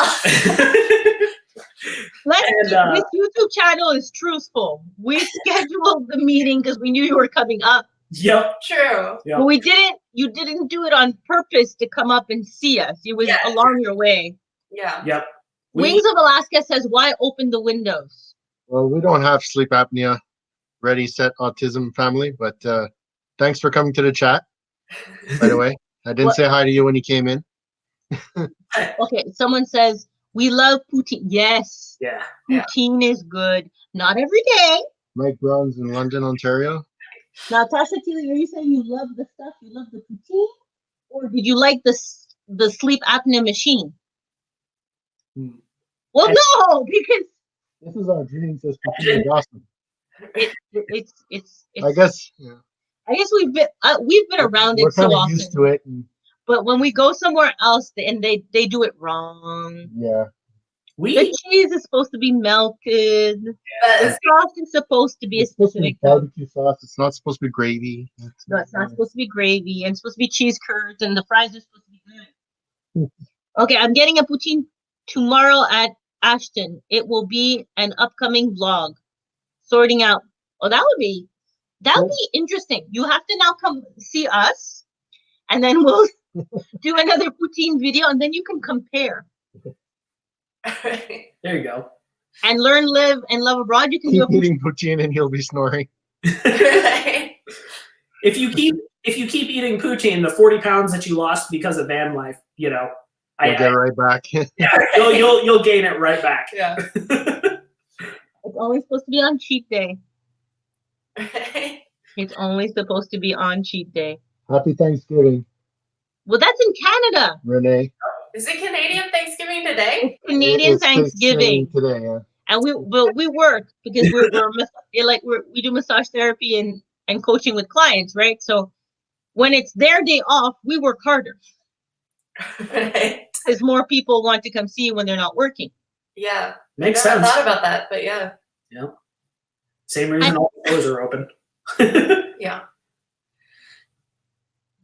This YouTube channel is truthful. We scheduled the meeting because we knew you were coming up. Yep. True. Yep. But you didn't do it on purpose to come up and see us. It was along your way. Yeah. Yep. Wings of Alaska says, why open the windows? Well, we don't have sleep apnea, ready, set, autism family, but thanks for coming to the chat, by the way. I didn't say hi to you when you came in. Okay, someone says, we love poutine. Yes. Yeah. Poutine is good. Not every day. Mike Brown's in London, Ontario. Now, Tasha Tilly, are you saying you love the stuff? You love the poutine? Or did you like the sleep apnea machine? Well, no, because this is our dream. Says poutine is awesome. It's I guess. Yeah. I guess we've been around it so often. We're kind of used to it. But when we go somewhere else and they do it wrong. Yeah. The cheese is supposed to be melted. The sauce is supposed to be a specific barbecue sauce. It's not supposed to be gravy. No, it's not supposed to be gravy. And it's supposed to be cheese curds, and the fries are supposed to be good. Okay, I'm getting a poutine tomorrow at Ashton. It will be an upcoming vlog. Sorting out. Oh, that would be interesting. You have to now come see us, and then we'll do another poutine video, and then you can compare. There you go. And learn, live, and love abroad. You can keep eating poutine, and he'll be snoring. If you keep eating poutine, the 40 pounds that you lost because of VanLife, you'll get right back. you'll gain it right back. Yeah. It's only supposed to be on cheat day. It's only supposed to be on cheat day. Happy Thanksgiving. Well, that's in Canada. Renee. Is it Canadian Thanksgiving today? It's Canadian Thanksgiving today, yeah. And we work because we do massage therapy and coaching with clients, right? So when it's their day off, we work harder. Right. Because more people want to come see you when they're not working. Yeah. Makes sense. I sense. thought about that, but yeah. Yeah. Same reason all the doors are open. Yeah.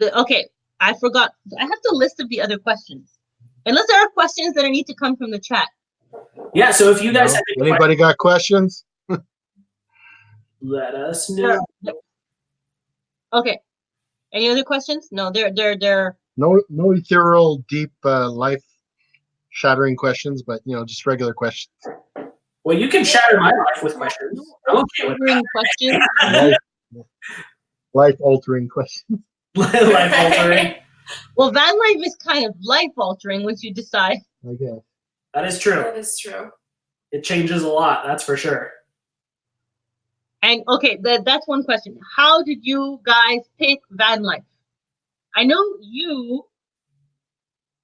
Okay, I forgot. I have the list of the other questions. Unless there are questions that need to come from the chat. Yeah, so if you guys have anybody got questions? Let us know. Okay. Any other questions? No, they're no ethereal, deep, life shattering questions, but just regular questions. Well, you can shatter my life with questions. Questions. Life altering questions. Life altering. Well, VanLife is kind of life altering once you decide. I guess. That is true. That is true. It changes a lot, that's for sure. And okay, that's one question. How did you guys pick VanLife? I know you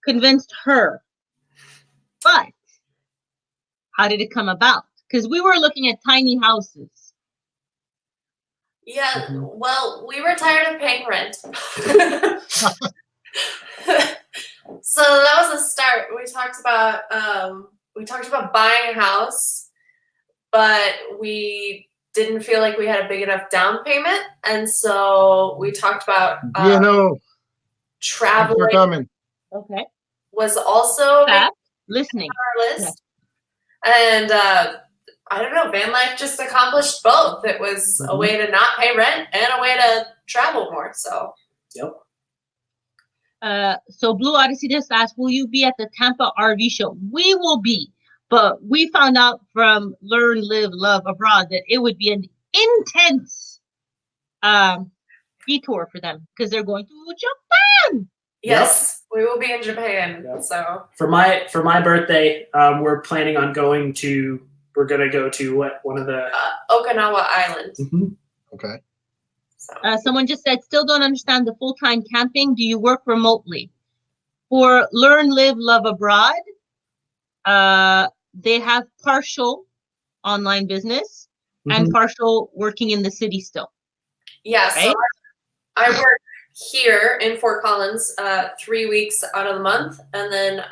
convinced her, but how did it come about? Because we were looking at tiny houses. Yeah, well, we were tired of paying rent. So that was a start. We talked about buying a house, but we didn't feel like we had a big enough down payment, and so we talked about traveling. Okay. Was also listening on our list, and I don't know. VanLife just accomplished both. It was a way to not pay rent and a way to travel more. So. Yep. So Blue Odyssey just asked, will you be at the Tampa RV show? We will be, but we found out from Learn, Live, Love Abroad that it would be an intense detour for them because they're going to Japan. Yes, we will be in Japan. Yep. So for my birthday, we're planning on going to. We're gonna go to one of the Okinawa Island. Mm-hmm. Okay. Someone just said, still don't understand the full-time camping. Do you work remotely? For Learn, Live, Love Abroad, they have partial online business and partial working in the city still. Yeah, right? So I work here in Fort Collins 3 weeks out of the month, and then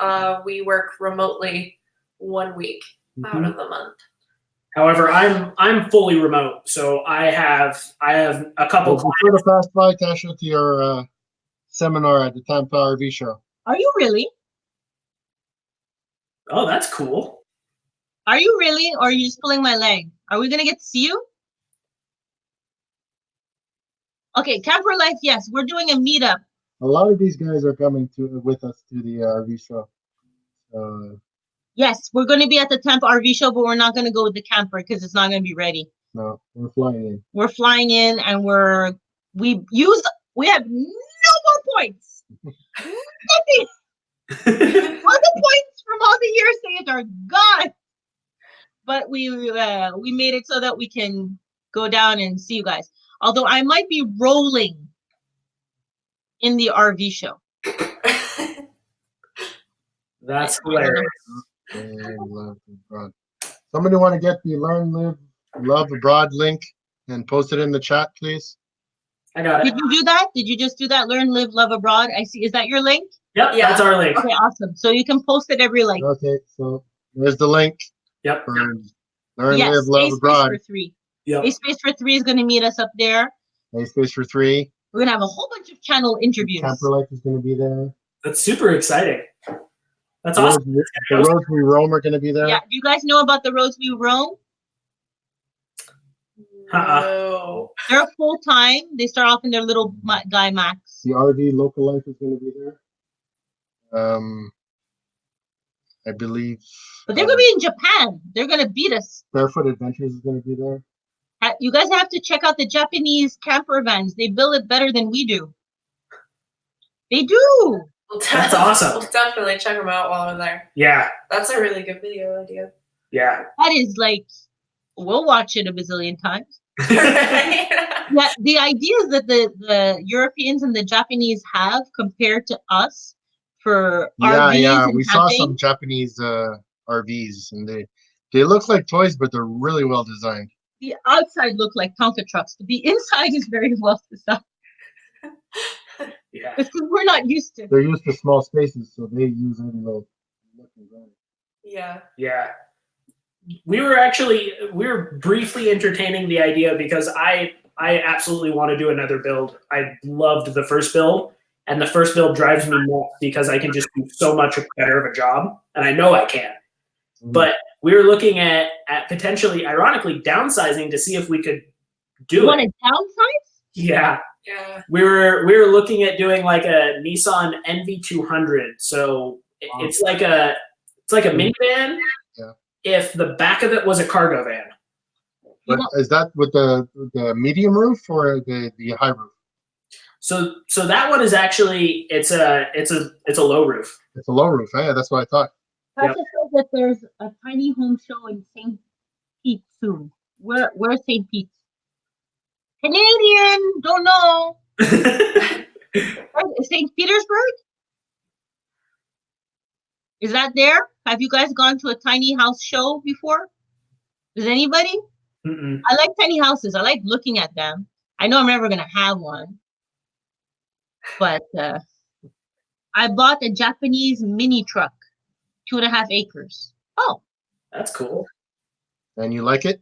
we work remotely 1 week out of the month. However, I'm fully remote, so I have a couple. Before the fast fly, Tasha, to your seminar at the Tampa RV show. Are you really? Oh, that's cool. Are you really? Or are you just pulling my leg? Are we gonna get to see you? Okay, Camper Life, yes, we're doing a meetup. A lot of these guys are coming with us to the RV show. Yes, we're gonna be at the Tampa RV show, but we're not gonna go with the camper because it's not gonna be ready. No, we're flying in. We're flying in and we have no more points. Nothing. All the points from all the years saved are gone. But we made it so that we can go down and see you guys. Although I might be rolling in the RV show. That's hilarious. Somebody want to get the Learn, Live, Love Abroad link and post it in the chat, please? I got it. Did you do that? Did you just do that? Learn, Live, Love Abroad. I see. Is that your link? Yep, Yeah. that's our link. Okay, awesome. So you can post it every link. Okay, so there's the link Yep. for Learn, Yes, Live, Love A Abroad. Space for 3. Yep. A Space for 3 is going to meet us up there. A Space for 3. We're going to have a whole bunch of channel interviews. Camper Life is going to be there. That's super exciting. That's The awesome. The Roads We Roam are going to be there. Yeah, do you guys know about the Roads We Roam? No. They're full time. They start off in their little guy max. The RV Local Life is going to be there. I believe. But they're going to be in Japan. They're going to beat us. Barefoot Adventures is going to be there. You guys have to check out the Japanese camper vans. They build it better than we do. They do. That's awesome. We'll definitely check them out while we're there. Yeah. That's a really good video idea. Yeah. That is like, we'll watch it a bazillion times. Yeah, the ideas that the Europeans and the Japanese have compared to us for RVs Yeah. and We saw camping, some Japanese RVs, and they look like toys, but they're really well designed. the outside look like Tonka trucks, but the inside is very well designed. Yeah. Because we're not used to. They're used to small spaces, so they use every little nook and cranny. Yeah. Yeah. We were briefly entertaining the idea because I absolutely want to do another build. I loved the first build, and the first build drives me nuts because I can just do so much better of a job, and I know I can. But we were looking at potentially, ironically, downsizing to see if we could do You want it. to downsize? Yeah. Yeah. We were looking at doing like a Nissan NV200. So it's like a minivan. Yeah. If the back of it was a cargo van. But is that with the medium roof or the high roof? So that one is actually it's a low roof. It's a low roof. Yeah, that's what I thought. Tasha says that there's a tiny home show in St. Pete soon. Where's St. Pete? Canadian, don't know. St. Petersburg? Is that there? Have you guys gone to a tiny house show before? Does anybody? Mm-mm. I like tiny houses. I like looking at them. I know I'm never going to have one. But I bought a Japanese mini truck, 2.5 acres. Oh. That's cool. And you like it?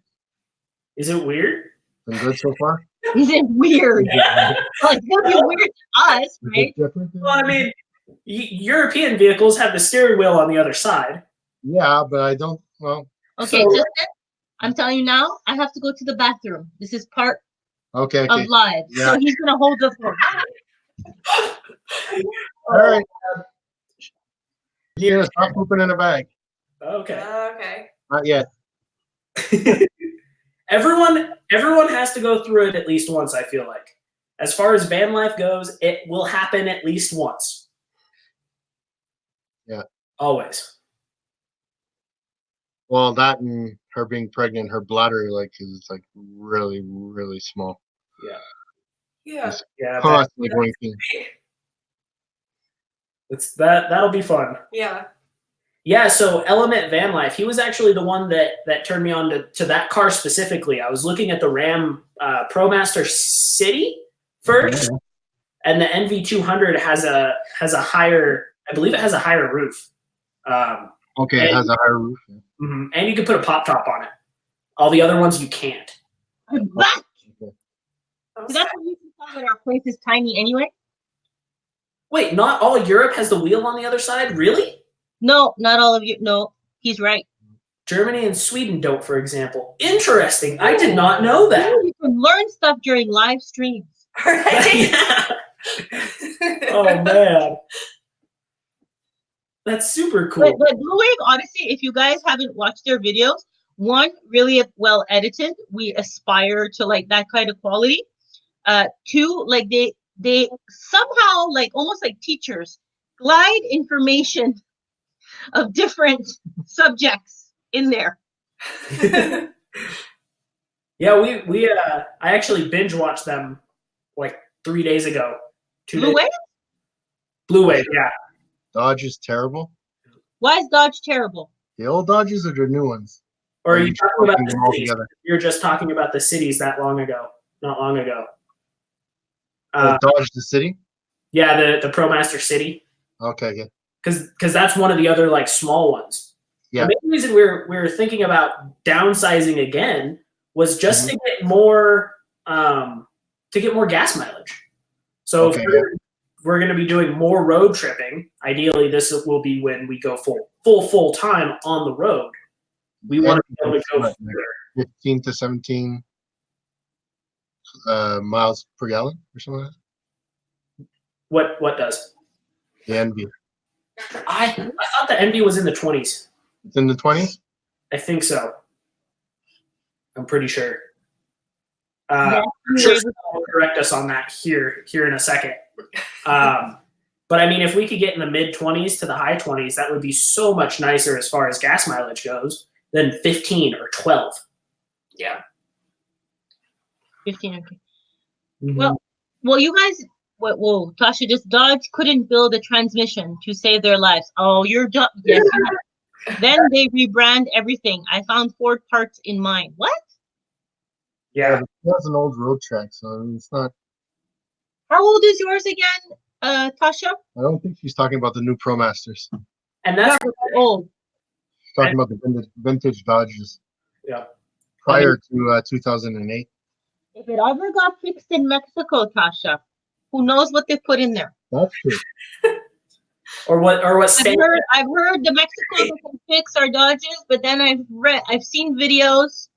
Is it weird? Been good so far? Is it weird? Well, it's going to be weird to us, Is it right? different than- Well, I mean, European vehicles have the steering wheel on the other side. Yeah, but I don't. Well, Okay, So- Justin, I'm telling you now, I have to go to the bathroom. This is part okay. of live. Yeah. So he's going to hold the phone. All right. Yeah, stop pooping in a bag. Okay. Okay. Not yet. Everyone has to go through it at least once, I feel like. As far as van life goes, it will happen at least once. Yeah. Always. Well, that and her being pregnant, her bladder is like really, really small. Yeah. Yeah. Constantly blinking. That'll be fun. Yeah. Yeah, so Element Van Life, he was actually the one that turned me on to that car specifically. I was looking at the Ram ProMaster City first, and the NV200 has a higher, I believe it has a higher roof. Okay, it has a higher roof. Yeah. And you can put a pop top on it. All the other ones you can't. What? Okay. That's what you can tell that our place is tiny anyway. Wait, not all Europe has the wheel on the other side? Really? No, not all of you. No, he's right. Germany and Sweden don't, for example. Interesting. I did not know that. You can learn stuff during live streams. Right? Yeah. Oh man, that's super cool. But Blue Wave, honestly, if you guys haven't watched their videos, one, really well edited. We aspire to like that kind of quality. Two, like they somehow like almost like teachers glide information of different subjects in there. Yeah, we I actually binge watched them like 3 days ago. Blue Wave? Blue Wave, yeah. Dodge is terrible. Why is Dodge terrible? The old Dodges or the new ones? Or are you just talking about putting the them all cities? together? You're just talking about the cities not long ago. Dodge the city? Yeah, the ProMaster City. Okay, yeah. Because that's one of the other like small ones. Yeah. The main reason we're thinking about downsizing again was just Mm-hmm. to get more gas mileage. So Okay, if we're going to be doing more road tripping. Ideally, this will be when we go full time on the road. We want to be able to go What, further. 15 to 17 miles per gallon or something like that? What does? The NV. I thought the Envy was in the 20s. It's in the 20s? I think so. I'm pretty sure. Yeah, I'm sure someone will correct us on that here in a second. But I mean, if we could get in the mid 20s to the high 20s, that would be so much nicer as far as gas mileage goes than 15 or 12. Yeah. 15. Okay. Mm-hmm. Well, you guys. Whoa, Tasha, just Dodge couldn't build a transmission to save their lives. Oh, you're yes. You have. Then they rebrand everything. I found Ford parts in mine. What? Yeah. That's an old road track, so I mean, it's not. How old is yours again, Tasha? I don't think she's talking about the new ProMasters. And that's old. She's talking about the vintage Dodges. Yeah. Prior to 2008. If it ever got fixed in Mexico, Tasha, who knows what they put in there? That's true. or what I've heard the Mexico can fix our Dodges, but then I've seen videos,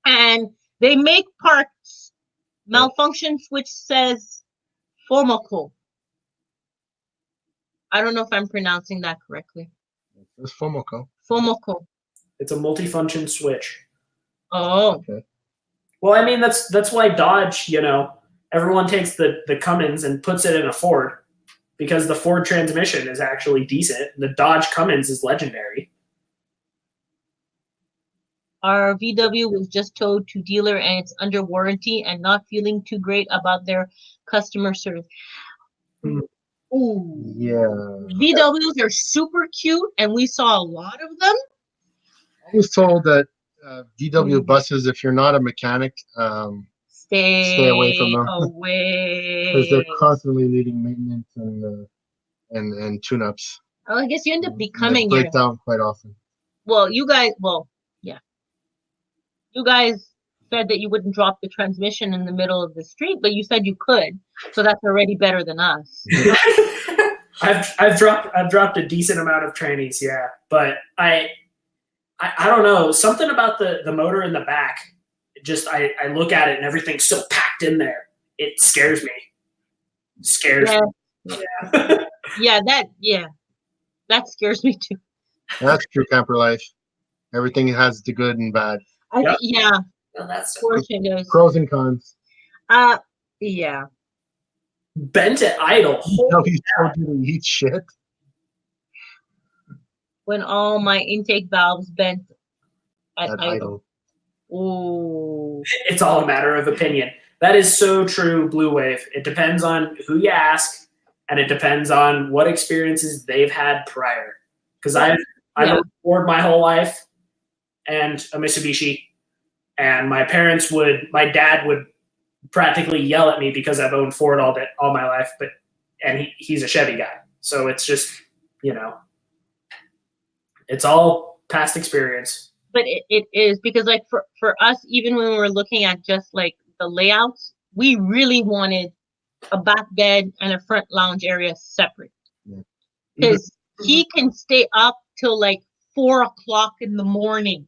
and they make parts malfunctions which says Fomoco. I don't know if I'm pronouncing that correctly. It's Fomoco. Fomoco. It's a multifunction switch. Oh. Okay. Well, I mean, that's why Dodge, everyone takes the Cummins and puts it in a Ford because the Ford transmission is actually decent. The Dodge Cummins is legendary. Our VW was just towed to dealer and it's under warranty and not feeling too great about their customer service. Ooh. Yeah. VWs are super cute and we saw a lot of them. I was told that VW buses, if you're not a mechanic, stay away from them. Because they're constantly needing maintenance and tune-ups. Oh, I guess you end up becoming they break down quite often. Well, yeah. You guys said that you wouldn't drop the transmission in the middle of the street, but you said you could, so that's already better than us. I've dropped a decent amount of trannies, yeah, but I don't know, something about the motor in the back. Just I look at it and everything's so packed in there. It scares me. Me. Yeah. That scares me too. That's true camper life. Everything has the good and bad. Yeah. No, that's Of course it is. Pros and cons. Yeah. Bent at idle. He's told you to eat shit. When all my intake valves bent at idle. idle. Ooh. It's all a matter of opinion. That is so true, Blue Wave. It depends on who you ask, and it depends on what experiences they've had prior. Because I've owned a Ford my whole life and a Mitsubishi, and my dad would practically yell at me because I've owned Ford all my life, and he's a Chevy guy. So it's just, it's all past experience. But it is because like for us, even when we were looking at just like the layouts, we really wanted a back bed and a front lounge area separate. Yeah. Because he can stay up till like 4 o'clock in the morning.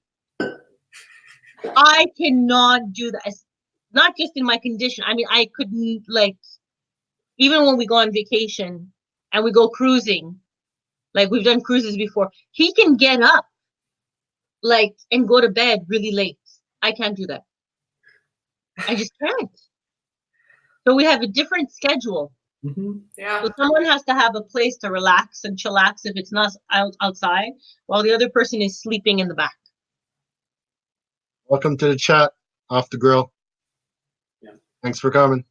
I cannot do that. It's not just in my condition. I mean, I couldn't, like, even when we go on vacation and we go cruising, like we've done cruises before, he can get up, like, and go to bed really late. I can't do that. I just can't. So we have a different schedule. Yeah. So someone has to have a place to relax and chillax if it's not outside, while the other person is sleeping in the back. Welcome to the chat, Off the Grill. Yeah. Thanks for coming.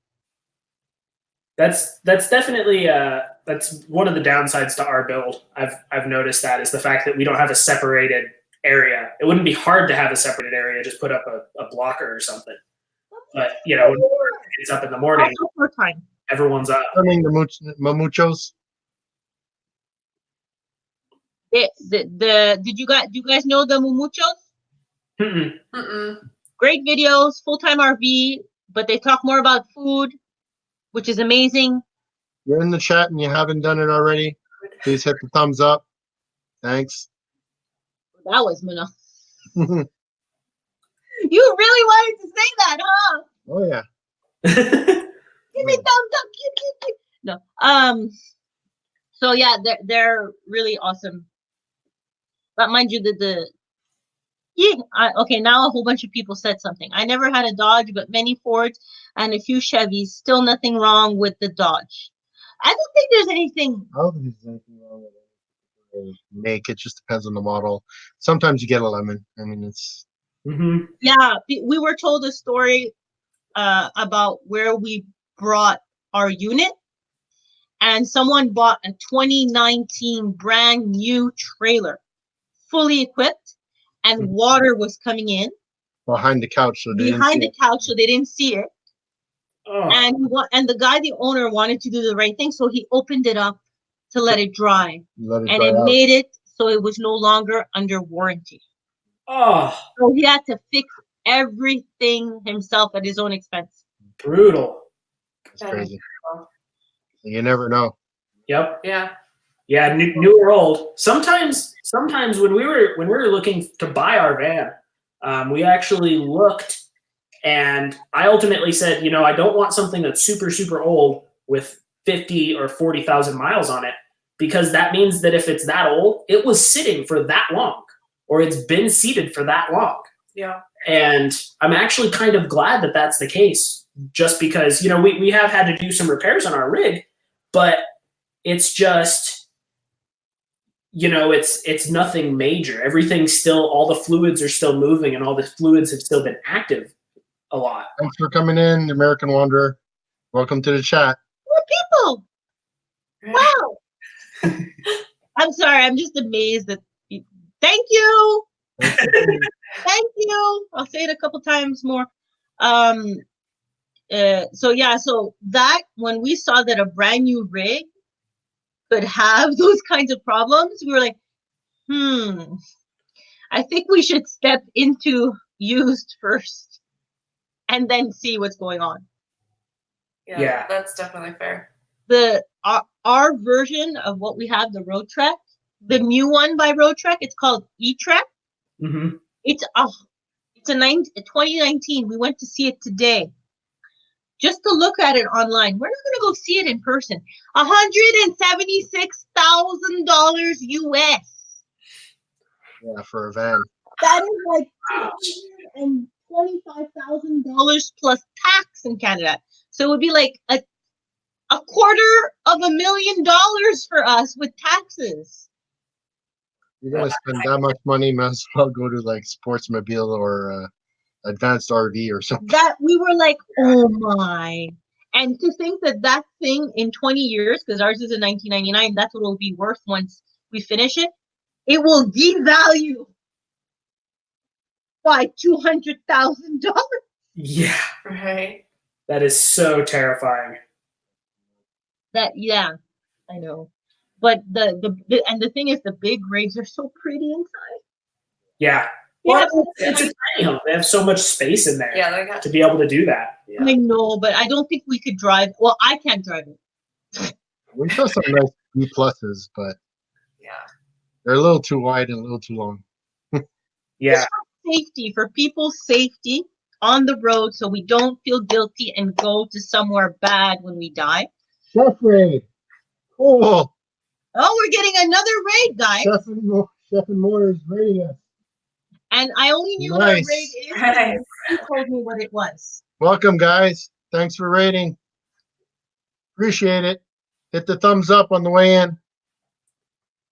That's definitely that's one of the downsides to our build. I've noticed that is the fact that we don't have a separated area. It wouldn't be hard to have a separated area, just put up a blocker or something. But you know, when it's up in the morning, everyone's up. Turning the mamuchos. Do you guys know the Mumuchos? Mm-mm. Great videos, full-time RV, but they talk more about food, which is amazing. You're in the chat and you haven't done it already, please hit the thumbs up. Thanks. That was Mona. You really wanted to say that, huh? Oh yeah. Give me thumbs up. No. So yeah, they're really awesome. But mind you, okay, now a whole bunch of people said something. I never had a Dodge, but many Fords and a few Chevys. Still nothing wrong with the Dodge. I don't think there's anything. I don't think there's anything wrong with it. Make it just depends on the model. Sometimes you get a lemon. I mean, it's. Yeah, we were told a story about where we brought our unit, and someone bought a 2019 brand new trailer, fully equipped, and water was coming in Behind the couch, so they didn't see it. Oh. And the guy, the owner, wanted to do the right thing, so he opened it up to let it dry, it made it so it was no longer under warranty. Oh, so he had to fix everything himself at his own expense. Brutal. It's crazy. You never know. Yep. Yeah. Yeah, new or old. Sometimes when we were looking to buy our van, we actually looked, and I ultimately said, I don't want something that's super, super old with 50 or 40,000 miles on it, because that means that if it's that old, it was sitting for that long, or it's been seated for that long. Yeah. And I'm actually kind of glad that that's the case, just because, we have had to do some repairs on our rig, but it's just, it's nothing major. Everything's still, all the fluids are still moving, and all the fluids have still been active a lot. Thanks for coming in, American Wanderer. Welcome to the chat. More people. Wow. I'm sorry. I'm just amazed that. Thank you. Thank you. I'll say it a couple times more. So that when we saw that a brand new rig could have those kinds of problems, we were like, I think we should step into used first and then see what's going on. Yeah, that's definitely fair. Our version of what we have, the Road Trek, the new one by Road Trek, it's called E-Trek. Mm-hmm. It's a 2019. We went to see it today, just to look at it online. We're not going to go see it in person. $176,000 US. Yeah, for a van. That is like $225,000 plus tax in Canada. So it would be like a $250,000 for us with taxes. You're gonna spend that much money, might as well go to like Sportsmobile or Advanced RV or something. That we were like, oh my. And to think that thing in 20 years, because ours is in 1999, that's what it'll be worth once we finish it. It will devalue by $200,000. Yeah. Right. That is so terrifying. Yeah, I know. But the thing is, the big rigs are so pretty inside. Yeah. Yeah, Well, it's a tiny home. They have so much space in there Yeah, they got to be able to do that. Yeah. I know, but I don't think we could drive. Well, I can't drive it. We saw some nice B pluses, but yeah. they're a little too wide and a little too long. Yeah. Safety, for people's safety on the road, so we don't feel guilty and go to somewhere bad when we die. Chef raid. Cool. Oh, we're getting another raid, guys. Chef and Moore is raiding us. And I only knew what a raid is because he told me what it was. Welcome, guys. Thanks for raiding. Appreciate it. Hit the thumbs up on the way in.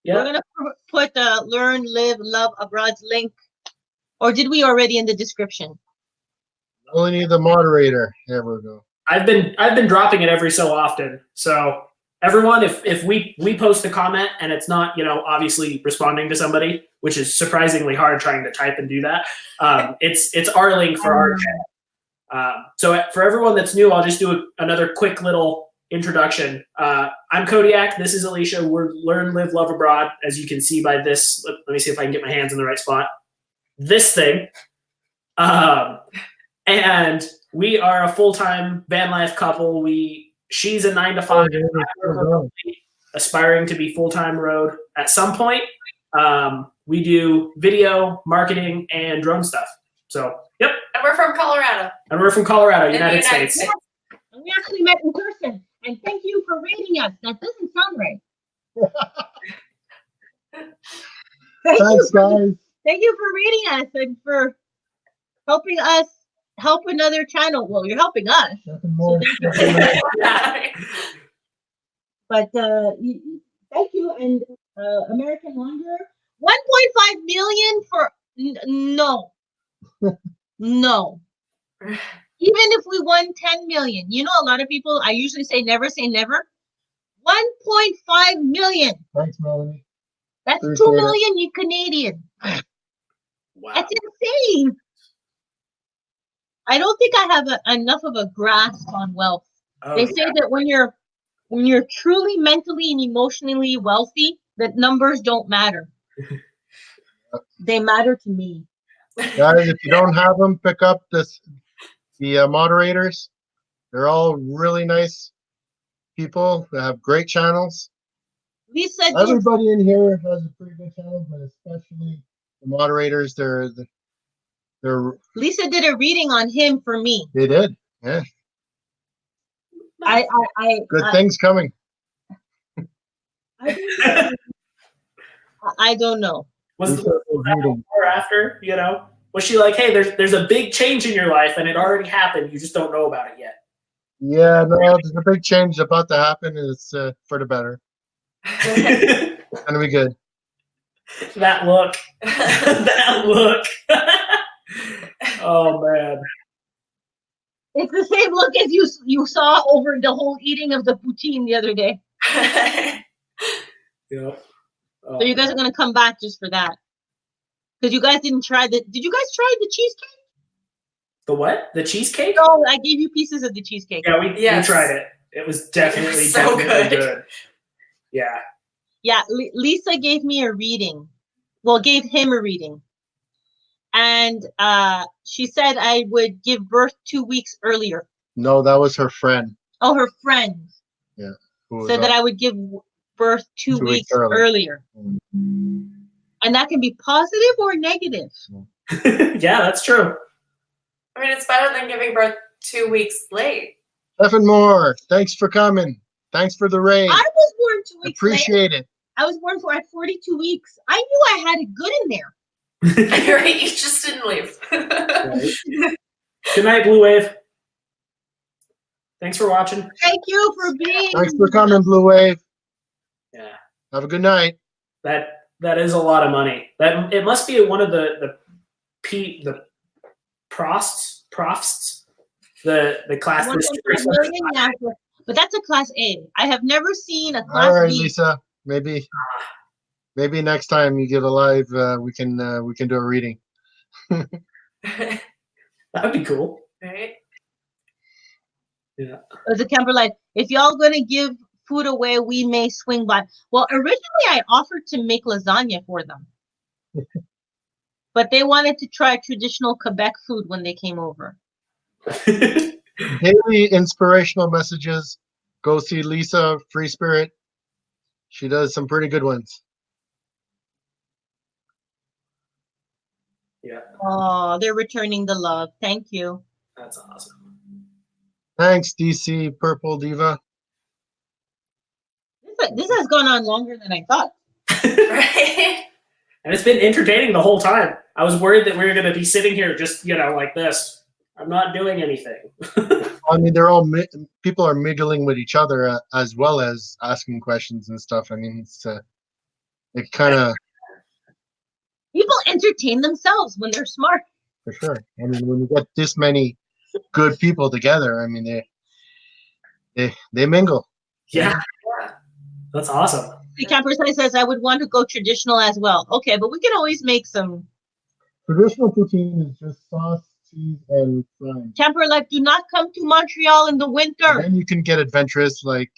We're Yeah. gonna put the Learn, Live, Love Abroad's link, or did we already in the description? Only need the moderator. There we go. I've been dropping it every so often. So everyone, if we post a comment and it's not, obviously responding to somebody, which is surprisingly hard trying to type and do that, it's our link for our channel. So for everyone that's new, I'll just do another quick little introduction. I'm Kodiak. This is Alicia. We're Learn, Live, Love Abroad. As you can see by this, let me see if I can get my hands in the right spot. This thing. And we are a full-time van life couple. She's a 9 to 5, aspiring to be full-time road at some point. We do video, marketing, and drone stuff. So, yep. And we're from Colorado. United States. And we actually met in person. And thank you for rating us. That doesn't sound right. Thanks, guys. Thank you for rating us and for helping us help another channel. Well, you're helping us. Nothing more. But thank you. And American Wanderer, 1.5 million for no. No. Even if we won 10 million, a lot of people, I usually say never. 1.5 million. Thanks, Melanie. That's Appreciate 2 million you Canadian. Wow. That's insane. I don't think I have enough of a grasp on wealth. Oh, They say that when you're truly mentally and emotionally wealthy, that numbers don't matter. They matter to me. Guys, if you don't have them, pick up the moderators. They're all really nice people. They have great channels. Lisa, Everybody in here has a pretty good channel, but especially the moderators. They're Lisa did a reading on him for me. they did. Yeah, I good things coming. I don't know. Was Lisa was that reading. before or after, Was she like, hey, there's a big change in your life and it already happened. You just don't know about it yet. Yeah, no, there's a big change about to happen. And it's for the better. It's gonna be good. That look. That look. Oh man. It's the same look as you saw over the whole eating of the poutine the other day. Yeah. Oh. So you guys are gonna come back just for that. Because you guys didn't try did you guys try the cheesecake? The what? The cheesecake? No, I gave you pieces of the cheesecake. Yeah, we tried it. It was definitely so good. Yeah. Yeah, Lisa gave me a reading. Well, gave him a reading. And she said I would give birth 2 weeks earlier. No, that was her friend. Oh, her friend. Yeah. Said that I would give birth 2 weeks earlier. And that can be positive or negative. Yeah, that's true. I mean, it's better than giving birth 2 weeks late. Stephen Moore, thanks for coming. Thanks for the raid. I was born 2 weeks Appreciate it. I was born at 42 weeks. I knew I had it good in there. Right, you just didn't leave. Good night, Blue Wave. Thanks for watching. Thank you for being. Thanks for coming, Blue Wave. Yeah. Have a good night. That is a lot of money. That it must be one of the profs, the class. 1.5 million, yeah, but that's a class A. I have never seen a class All right, B. Lisa. Maybe next time you get a live, we can do a reading. That would be cool. Right? Yeah. As a camper, like, if y'all gonna give food away, we may swing by. Well, originally I offered to make lasagna for them. but they wanted to try traditional Quebec food when they came over. Daily inspirational messages. Go see Lisa, Free Spirit. She does some pretty good ones. Yeah, Oh, they're returning the love. Thank you. that's awesome. Thanks, DC Purple Diva. This has gone on longer than I thought. Right? And it's been entertaining the whole time. I was worried that we were going to be sitting here just, like this. I'm not doing anything. I mean, they're all people are mingling with each other as well as asking questions and stuff. I mean, it's it kind of People entertain themselves when they're smart. for sure. I mean, when you get this many good people together, I mean, they mingle. Yeah, Yeah. that's awesome. The camper says I would want to go traditional as well. Okay, but we can always make some. Traditional poutine is just sauce, cheese, and fries. Camper life, do not come to Montreal in the And winter. then you can get adventurous, like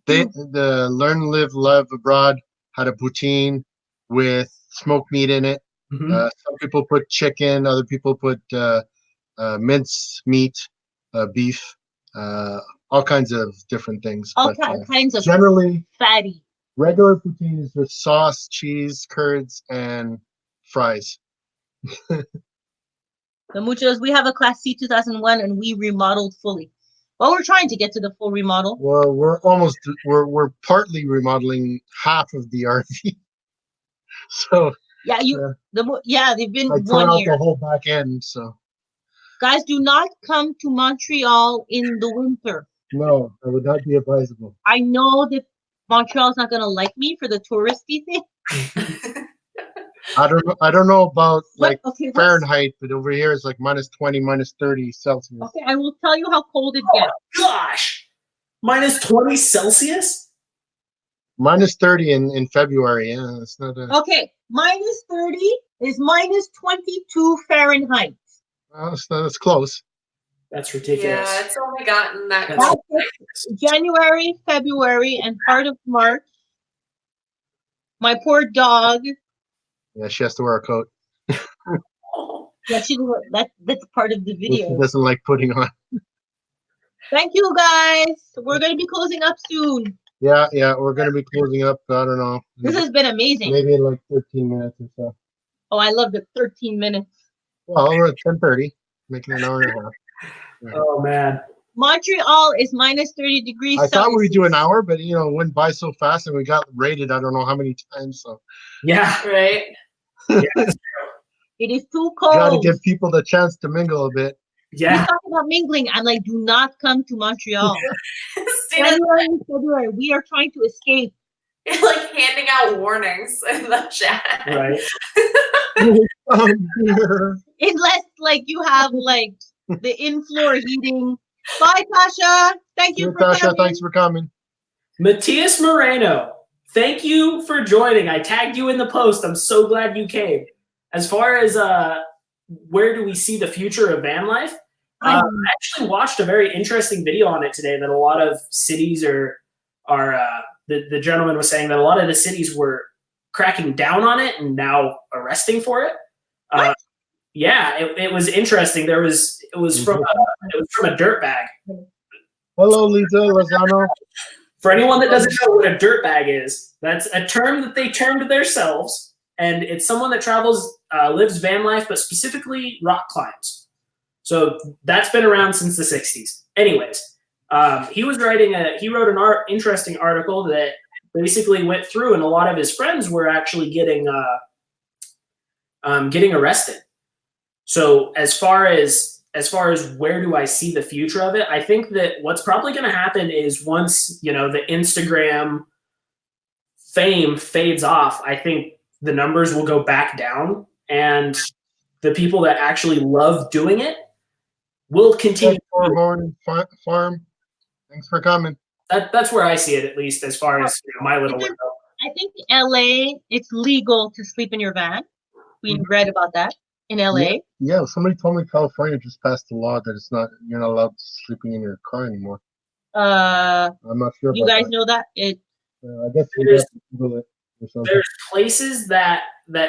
the Learn, Live, Love Abroad had a poutine with smoked meat in it. Mhm. Some people put chicken, other people put mince meat, beef, all kinds of different things. All But kinds of generally, fatty. regular poutine is just sauce, cheese, curds, and fries. The Muchos, we have a Class C 2001 and we remodeled fully. Well, we're trying to get to the full remodel. Well, we're partly remodeling half of the RV. So Yeah, they've been I tore 1 out year. the whole back end. So Guys, do not come to Montreal in the winter. no, that would not be advisable. I know that Montreal's not gonna like me for the touristy thing. I don't know about like Okay, Fahrenheit, but over here it's like -20, -30 Celsius. okay, I will tell you how cold it gets. Gosh, -20 Celsius? -30 in February. Yeah, it's not a. Okay, -30 is -22 Fahrenheit. Well, it's close. That's ridiculous. Yeah, it's only gotten that That's cold. January, February, and part of March. My poor dog. Yeah, she has to wear a coat. Yeah, that's part of the Which she video. doesn't like putting on. Thank you, guys. We're gonna be closing up soon. Yeah, we're gonna be closing up. I don't know. This has been amazing. Maybe in like 13 minutes or so. Oh, I love the 13 minutes. Well, we're at 10:30, making an hour and a half. Oh man. Montreal is -30 degrees I thought we'd do an Celsius. hour, but it went by so fast, and we got rated I don't know how many times. So Yeah. Right? It is too got to cold. give people the chance to mingle a bit. We Yeah. talk about mingling. I'm like, do not come to Montreal. Steven, January and February, we are trying to escape. you're like handing out warnings in the chat. Right. Unless like you have like the in-floor heating. Bye, Tasha. Thank you for Tasha, coming. thanks for coming. Matthias Moreno, thank you for joining. I tagged you in the post. I'm so glad you came. As far as where do we see the future of van life? I actually watched a very interesting video on it today that a lot of cities are the gentleman was saying that a lot of the cities were cracking down on it and now arresting for it. Yeah, it was interesting. It was from a dirtbag. Hello, Lisa Lozano. For anyone that doesn't know what a dirtbag is, that's a term that they termed themselves, and it's someone that travels, lives van life, but specifically rock climbs. So that's been around since the 60s. Anyways, he wrote an interesting article that basically went through, and a lot of his friends were actually getting arrested. So as far as where do I see the future of it, I think that what's probably going to happen is once, the Instagram fame fades off, I think the numbers will go back down, and the people that actually love doing it will continue. Farm. Thanks for coming. That's where I see it, at least as far as my little window. I think LA, it's legal to sleep in your van. We read about that in LA. Yeah, somebody told me California just passed a law that you're not allowed sleeping in your car anymore. I'm not sure. You guys know that? I guess you have to Google it or something. There's places that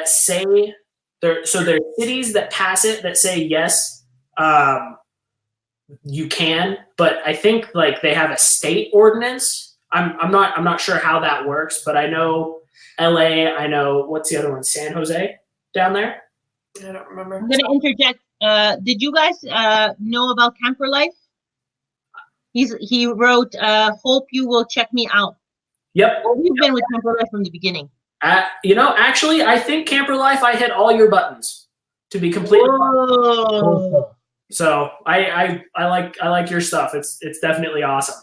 say So there are cities that pass it that say yes, you can, but I think like they have a state ordinance. I'm not sure how that works, but I know LA. I know what's the other one? San Jose down there. I don't remember. I'm gonna interject. Did you guys know about Camper Life? He wrote, "Hope you will check me out." Yep. Well, we've been with Camper Life from the beginning. Actually, I think Camper Life. I hit all your buttons. To be completely honest. Whoa. So I like your stuff. It's definitely awesome.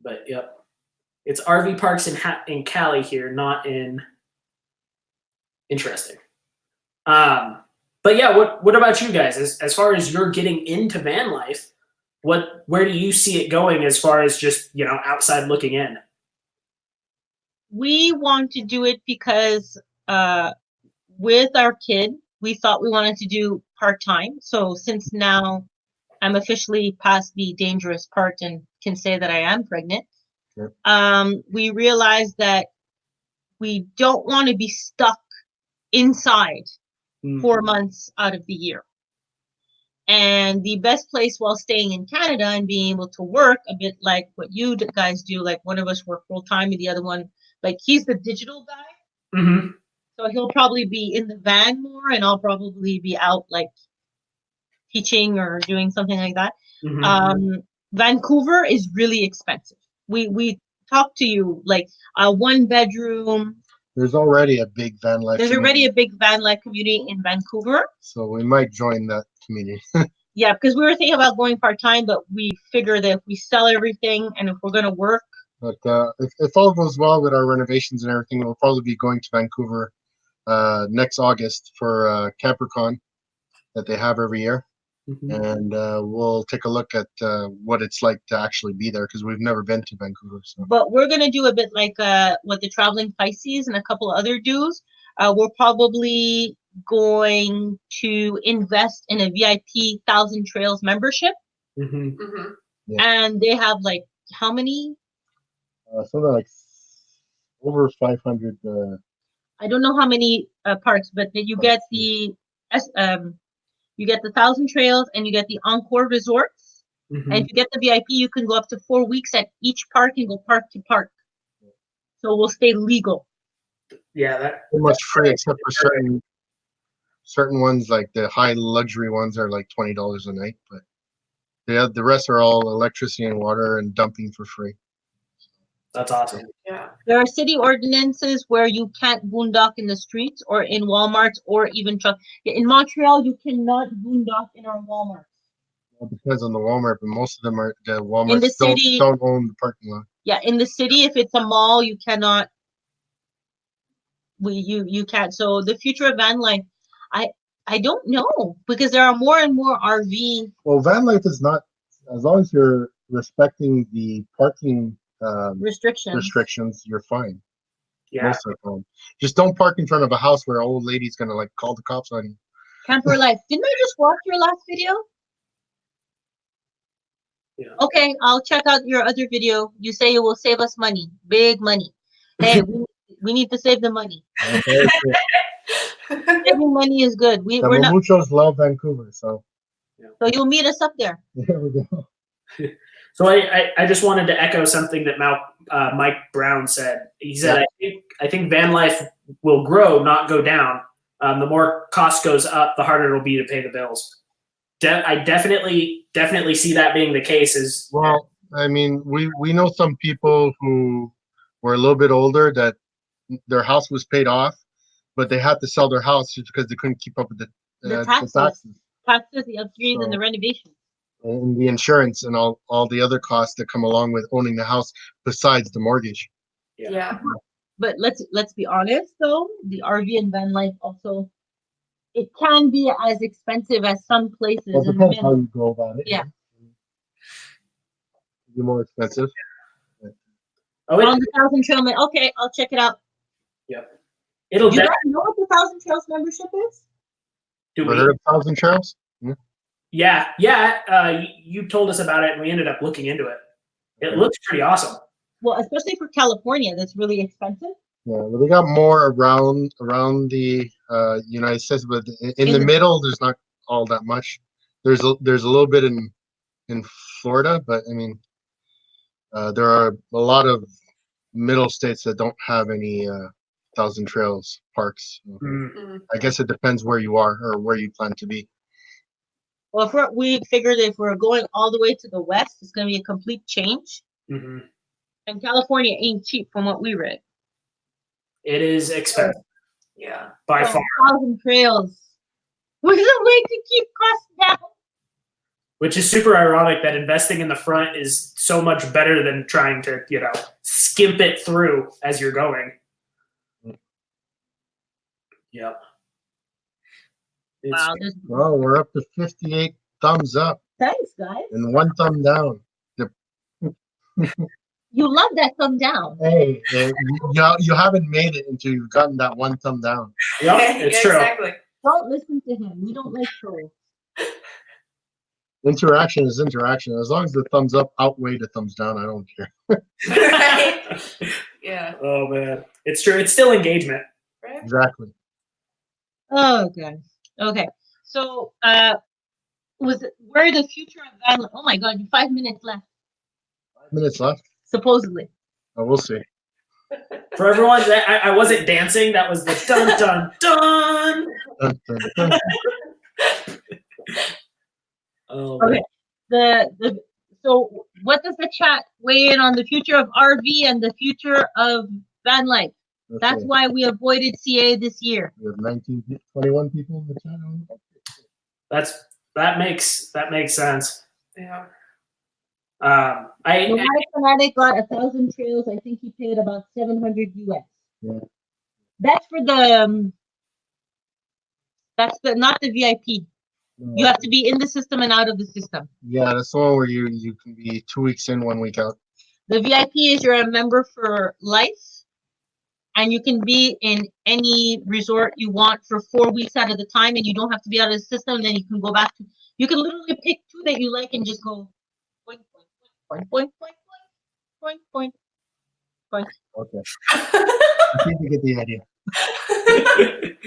But yep, it's RV parks in Cali here, not in. Interesting. But yeah, what about you guys? As far as you're getting into van life, where do you see it going as far as just outside looking in? We want to do it because with our kid, we thought we wanted to do part-time. So since now I'm officially past the dangerous part and can say that I am pregnant, Sure. We realized that we don't want to be stuck inside 4 months out of the year. And the best place while staying in Canada and being able to work a bit like what you guys do, like one of us work full-time and the other one, like he's the digital guy. Mm-hmm. So he'll probably be in the van more and I'll probably be out like teaching or doing something like that. Mm-hmm. Vancouver is really expensive. We talked to you like a 1-bedroom. There's already a big van life. There's community, already a big van life community in Vancouver. so we might join that community. Yeah, because we were thinking about going part-time, but we figure that if we sell everything and if we're going to work. But if all goes well with our renovations and everything, we'll probably be going to Vancouver next August for CamperCon that they have every year. Mm-hmm. And we'll take a look at what it's like to actually be there because we've never been to Vancouver. So. But we're going to do a bit like what the Traveling Pisces and a couple other dudes. We're probably going to invest in a VIP 1,000 Trails membership. Mm-hmm. Mm-hmm. Yeah. And they have like how many? Something like over 500. I don't know how many parks, but then you get the 1,000 Trails and you get the Encore Resorts. Mm-hmm. And if you get the VIP, you can go up to 4 weeks at each park and go park to park. So we'll stay legal. Yeah, that pretty much free except for certain ones, like the high luxury ones are like $20 a night, but the rest are all electricity and water and dumping for free. that's awesome. Yeah. There are city ordinances where you can't boondock in the streets or in Walmarts or even truck. In Montreal, you cannot boondock in our Walmarts. Well, it depends on the Walmart, but most of them are the In Walmarts the city, don't own the parking lot. yeah, in the city, if it's a mall, you cannot. You can't. So the future of van life, I don't know because there are more and more RV. Well, van life is not, as long as you're respecting the parking restrictions, you're fine. Yeah. Most of the time. Just don't park in front of a house where an old lady's gonna like call the cops on you. Camper Life. Didn't I just watch your last video? Yeah. Okay, I'll check out your other video. You say it will save us money, big money. Hey, we need to save the money. Okay, Saving money is good. the We're not. Mamuchos love Vancouver, so So you'll meet us up there. there we go. So I just wanted to echo something that Mike Brown said. He said, I think van life will grow, not go down. The more cost goes up, the harder it'll be to pay the bills. I definitely see that being the case. Well, I mean, we know some people who were a little bit older that their house was paid off, but they had to sell their house just because they couldn't keep up with The taxes, the upgrades, and the renovation. And the insurance and all the other costs that come along with owning the house besides the mortgage. Yeah. But let's be honest though, the RV and van life also, it can be as expensive as some places. Well, it depends how you go about it. Yeah. Be more expensive. Oh, on the 1,000 Trail. Okay, I'll check it out. Yep. Do you guys know what the 1,000 Trails membership is? Ever heard of 1,000 Trails? Yeah. You told us about it, and we ended up looking into it. It looks pretty awesome. Well, especially for California, that's really expensive. Yeah, well, they got more around the United States, but in the middle, there's not all that much. There's a little bit in Florida, but I mean, there are a lot of middle states that don't have any Thousand Trails parks. I guess it depends where you are or where you plan to be. Well, we figured if we're going all the way to the west, it's going to be a complete change. Mm-hmm. And California ain't cheap, from what we read. It is expensive. Yeah. By far. Thousand Trails. We're going to wait to keep costs down. Which is super ironic that investing in the front is so much better than trying to, skimp it through as you're going. Yep. Wow. Well, we're up to 58 thumbs up. Thanks, guys. And 1 thumb down. You love that thumb down. Hey, you haven't made it until you've gotten that 1 thumb down. Yep, it's true. Exactly. Don't listen to him. We don't like trolls. Interaction is interaction. As long as the thumbs up outweigh the thumbs down, I don't care. Right? Yeah. Oh, man. It's true. It's still engagement. Right? Exactly. Oh, God. Okay. So, where the future of VanLife? Oh, my God. 5 minutes left. 5 minutes left. Supposedly. Oh, we'll see. For everyone, I wasn't dancing. That was the dun, dun, dun. Dun, dun, dun. Oh, Okay. So what does the chat weigh in on the future of RV and the future of VanLife? Okay. That's why we avoided CA this year. We have 21 people in the channel. that makes sense. Yeah. Nomadic Fanatic got 1,000 trails. I think he paid about 700 US. Yeah. That's for the not the VIP. You have to be in the system and out of the system. Yeah, that's the one where you can be 2 weeks in, 1 week out. The VIP is you're a member for life, and you can be in any resort you want for 4 weeks at a time, and you don't have to be out of the system. And then you can go back to. You can literally pick 2 that you like and just go. Point, point, point, point, point, point, point, point. Okay. I think you get the idea. It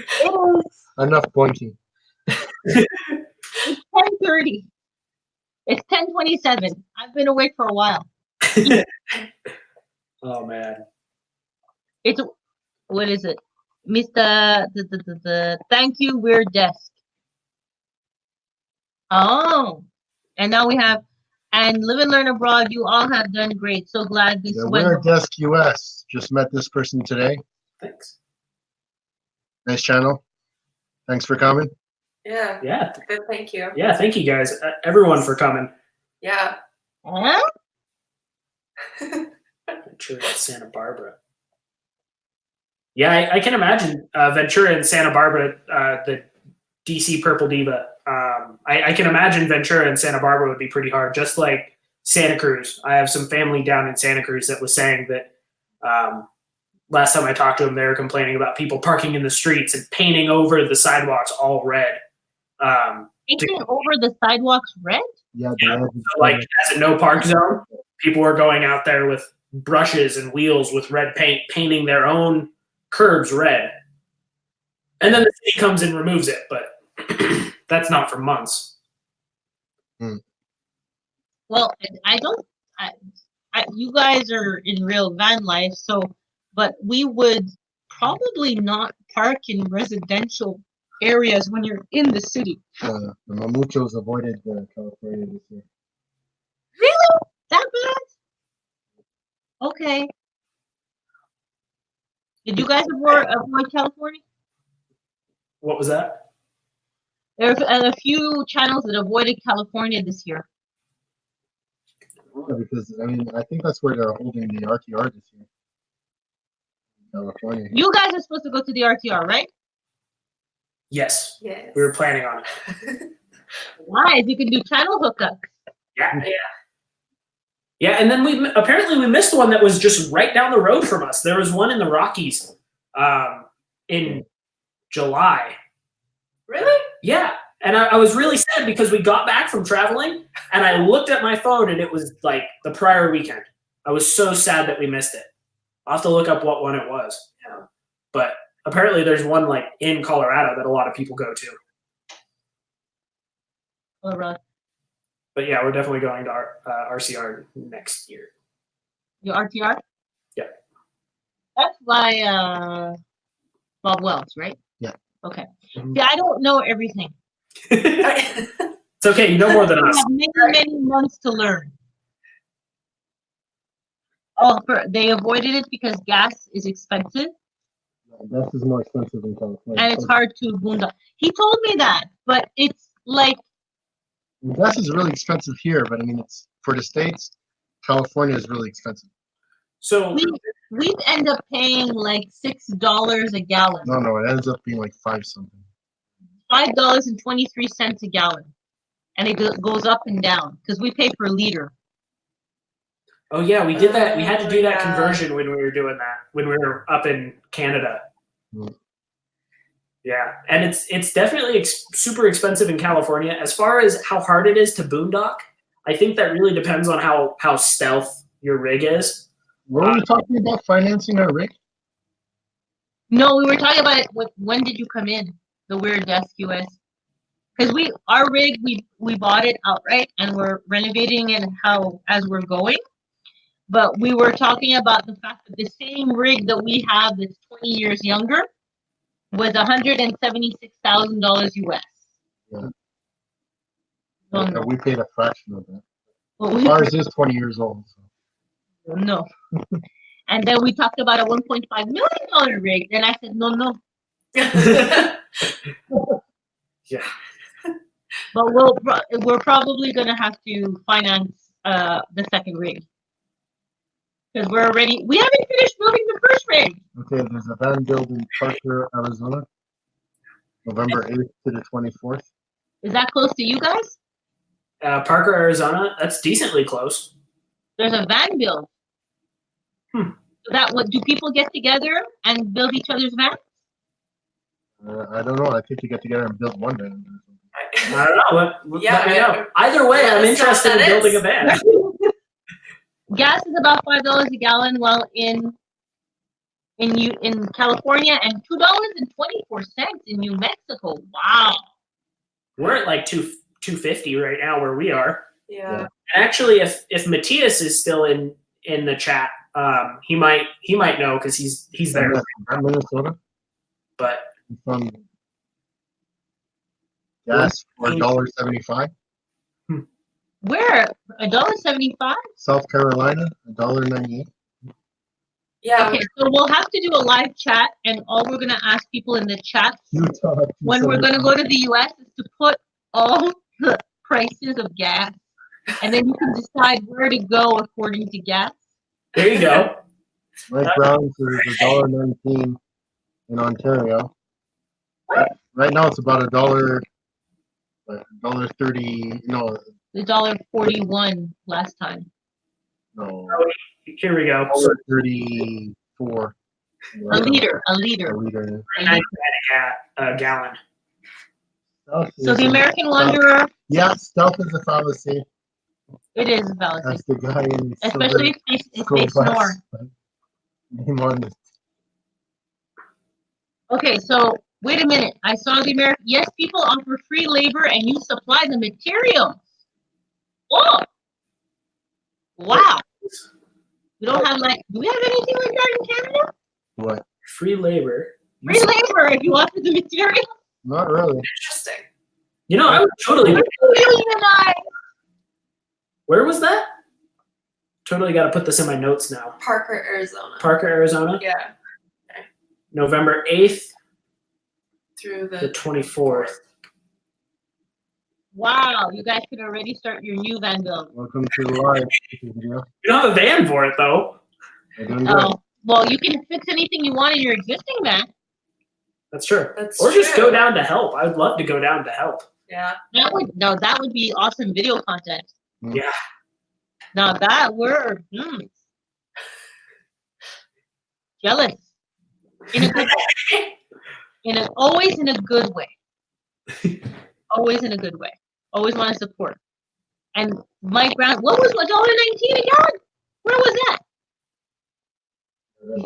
is. Enough pointing. It's 10:30. It's 10:27. I've been awake for a while. Oh, man. It's what is it, Mr. The thank you, Weird Desk. Oh, and now we have and Live and Learn Abroad. You all have done great. So glad this The went. Weird Desk US just met this person today. Thanks. Nice channel. Thanks for coming. Yeah. Yeah. Good. Thank you. Yeah. Thank you guys, everyone, for coming. Yeah. Huh? Ventura and Santa Barbara. Yeah, I can imagine Ventura and Santa Barbara, the DC Purple Diva. I can imagine Ventura and Santa Barbara would be pretty hard, just like Santa Cruz. I have some family down in Santa Cruz that was saying that last time I talked to them, they were complaining about people parking in the streets and painting over the sidewalks all red. Painting over the sidewalks red? Yeah. So like as a no park zone, people were going out there with brushes and wheels with red paint, painting their own curbs red. And then the city comes and removes it, but that's not for months. Well, you guys are in real van life, so, but we would probably not park in residential areas when you're in the city. The Mamuchos avoided California this year. Really? That bad? Okay. Did you guys avoid California? What was that? There are a few channels that avoided California this year. Yeah, because I think that's where they're holding the RTR this year. California. You guys are supposed to go to the RTR, right? Yes. Yes. We were planning on it. Why? You can do channel hookups. Yeah. Yeah, and then we missed one that was just right down the road from us. There was one in the Rockies in July. Really? Yeah, and I was really sad because we got back from traveling, and I looked at my phone, and it was like the prior weekend. I was so sad that we missed it. I'll have to look up what one it was. Yeah. But apparently there's one like in Colorado that a lot of people go to. All right. But yeah, we're definitely going to RCR next year. Your RTR? Yeah. That's by Bob Wells, right? Yeah. Okay. Mhm. See, I don't know everything. It's okay. You know more than I us. have many months to learn. Oh, they avoided it because gas is expensive Gas is more expensive in California. and it's hard to boondock. He told me that, but it's like Gas is really expensive here, but I mean, it's for the States, California is really expensive. So we end up paying like $6 a gallon. No, it ends up being like 5 something. $5.23 a gallon, and it goes up and down because we pay per liter. oh yeah, we did that. We had to do that yeah. conversion when we were doing that when we were up in Canada. Mm. Yeah, and it's definitely super expensive in California. As far as how hard it is to boondock, I think that really depends on how stealth your rig is. Were we talking about financing our rig? No, we were talking about it. When did you come in? The Weird Desk US. Because our rig we bought it outright and we're renovating it as we're going. But we were talking about the fact that the same rig that we have that's 20 years younger was $176,000 US. Yeah. Well, We paid a fraction of that. well, Ours is 20 years old. So. no. And then we talked about a $1.5 million rig. Then I said, no. Yeah. But we're probably gonna have to finance the second rig because we haven't finished building the first rig. Okay, there's a van build in Parker, Arizona, November 8th to the 24th. Is that close to you guys? Parker, Arizona. That's decently close. There's a van build. Do people get together and build each other's vans? I don't know. I think you get together and build one van. I don't know. Yeah, let me know. Either way, let I'm us know what interested in that building is. a van. Gas is about $5 a gallon, while in California, and $2.24 in New Mexico. Wow. We're at like $2.50 right now where we are. Yeah. And actually, if Matthias is still in the chat, he might know because he's there. I'm Minnesota. But From gas for $1.75. Where? $1.75? South Carolina, $1.98. Yeah. Okay, so we'll have to do a live chat, and all we're gonna ask people in the chat Utah, when we're gonna go to the US is to put all the prices of gas, and then you can decide where to go according to gas. there you go. Mike Brown is $1.19 in Ontario. Right now it's about $1.30. No, $1.41 last time. no, Here we go. $1.34. A liter. A liter. A gallon. So the American Wanderer, Yeah, stealth is a fallacy. it is a fallacy, That's the guy in especially if they snore. Name on this. Okay, so wait a minute. I saw the American. Yes, people offer free labor and you supply the materials. Oh, wow. We don't have do we have anything like that in Canada? What? Free labor. Free labor if you offer the material. Not really. Interesting. You know, I would totally. Unionize. Where was that? Totally got to put this in my notes now. Parker, Arizona. Parker, Arizona. Yeah. November 8th Through to the 24th. Wow, you guys can already start your new van build. Welcome to the live video. You don't have a van for it though. We're doing good. Oh, well, you can fix anything you want in your existing van. That's true. That's Or just true. go down to help. I would love to go down to help. Yeah. That would be awesome video content. Yeah. Now that we're jealous. In a good way. Always in a good way. Always in a good way. Always want to support. And Mike Brown, what was $1.19 a gallon? Where was that?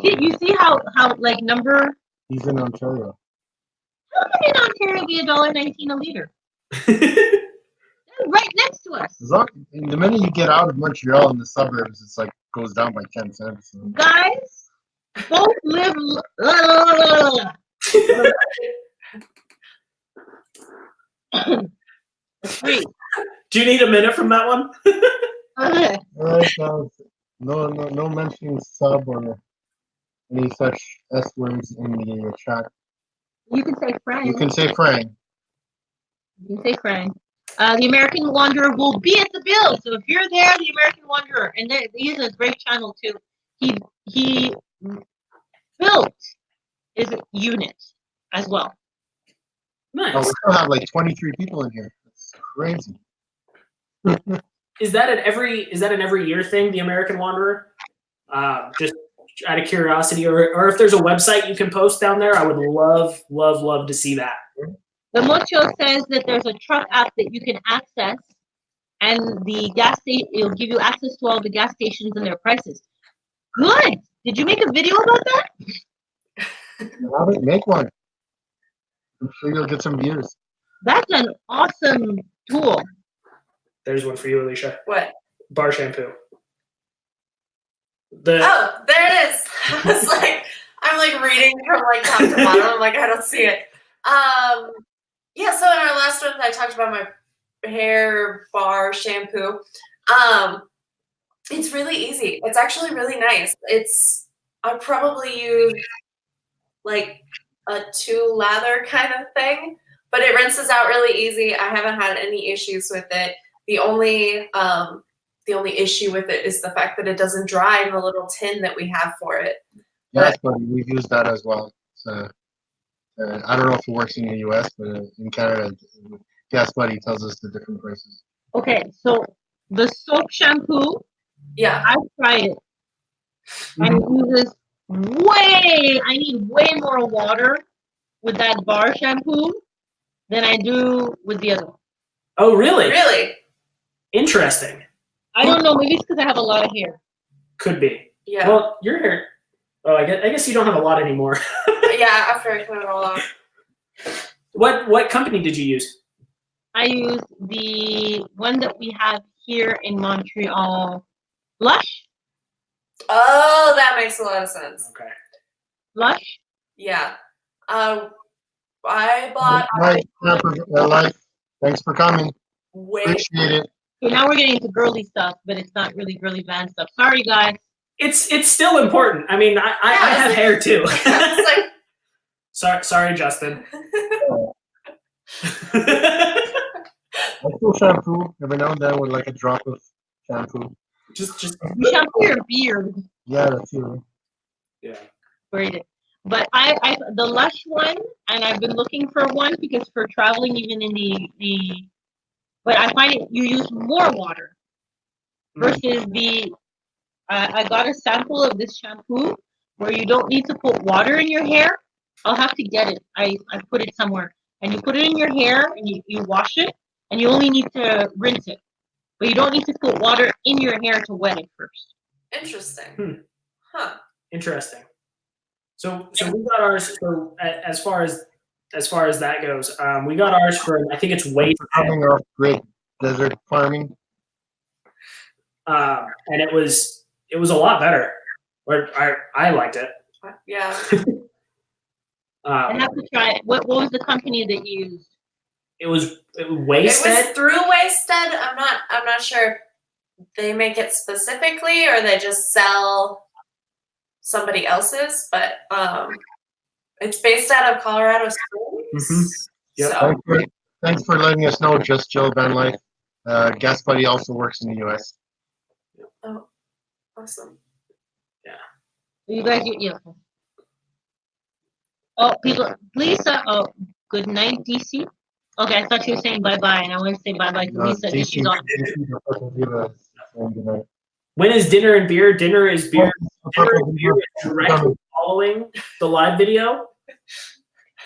You see how like number He's in Ontario. how can in Ontario be $1.19 a liter? Right next to us. As long, the minute you get out of Montreal in the suburbs, it's like goes down by 10 cents. So. Guys, both live. Free. Do you need a minute from that one? Okay. All right, no mentioning sub or any such S words in the chat. You can say Frank. You can say Frank. You can say Frank. The American Wanderer will be at the build. So if you're there, the American Wanderer, and he has a great channel too. He built his unit as well. Nice. Oh, we still have like 23 people in here. That's crazy. Is that an every year thing? The American Wanderer. Just out of curiosity, or if there's a website you can post down there, I would love to see that. The Mocho says that there's a truck app that you can access, and the gas station it'll give you access to all the gas stations and their prices. Good. Did you make a video about that? Have it, make one. I'm sure you'll get some views. That's an awesome tool. There's one for you, Alicia. What? Bar shampoo. Oh, there it is. I'm like reading from like top to bottom. I'm like, I don't see it. Yeah, so in our last one, I talked about my hair bar shampoo. It's really easy. It's actually really nice. I probably use like a 2 lather kind of thing, but it rinses out really easy. I haven't had any issues with it. The only issue with it is the fact that it doesn't dry in the little tin that we have for it. Yes, but we've used that as well. So I don't know if it works in the US, but in Canada, Gas Buddy tells us the different prices. Okay, so the soap shampoo, Yeah. I tried it. And it uses I need way more water with that bar shampoo than I do with the other one. Oh, really? Really? Interesting. I don't know, maybe it's because I have a lot of hair. Could be. Yeah. Well, your hair. Oh, I guess you don't have a lot anymore. Yeah, after I cut it all off. What company did you use? I use the one that we have here in Montreal, Lush. Oh, that makes a lot of sense. Okay. Lush. Yeah. I bought Life. Thanks for coming. way. Appreciate it. Okay, now we're getting into girly stuff, but it's not really girly van stuff. Sorry, guys. It's still important. I mean, I have hair too. It's like, sorry, Justin. I still shampoo every now and then with like a drop of shampoo. just You shampoo your beard. Yeah, that's you. yeah. Braided. But I the Lush one, and I've been looking for one because for traveling, even in the but I find it you use more water versus the I got a sample of this shampoo where you don't need to put water in your hair. I'll have to get it. I put it somewhere. And you put it in your hair and you wash it and you only need to rinse it. But you don't need to put water in your hair to wet it first. interesting. Huh. Interesting. So we got ours. So as far as that goes, we got ours from I think it's Waste. Coming off grid desert farming. And it was a lot better. Or I liked it. Yeah. I have to try it. What was the company that you used? It was It Wasted. was through Wasted. I'm not sure if they make it specifically or they just sell somebody else's, but it's based out of Colorado Springs. Mhm. Yep. So Thanks for letting us know, Just Jill VanLife. Gas Buddy also works in the US. awesome. You guys, yeah. Oh, people, Lisa. Oh, good night, DC. Okay, I thought you were saying bye bye, and I want to say bye bye to Lisa. DC, She's off. When is dinner and beer? Dinner is beer. Dinner Purple and beer is directly following the live video.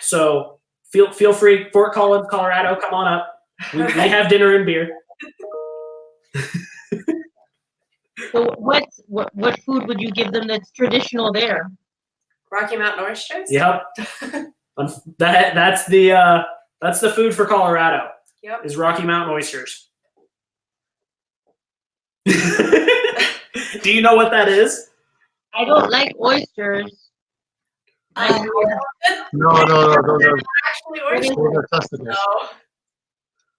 So feel free, Fort Collins, Colorado, come on up. We have dinner and beer. So what food would you give them that's traditional there? Rocky Mountain oysters. Yep. That's the food for Colorado. Yep. Is Rocky Mountain oysters. Do you know what that is? I don't like oysters. Uh, No, those actually oysters. are testicles. No.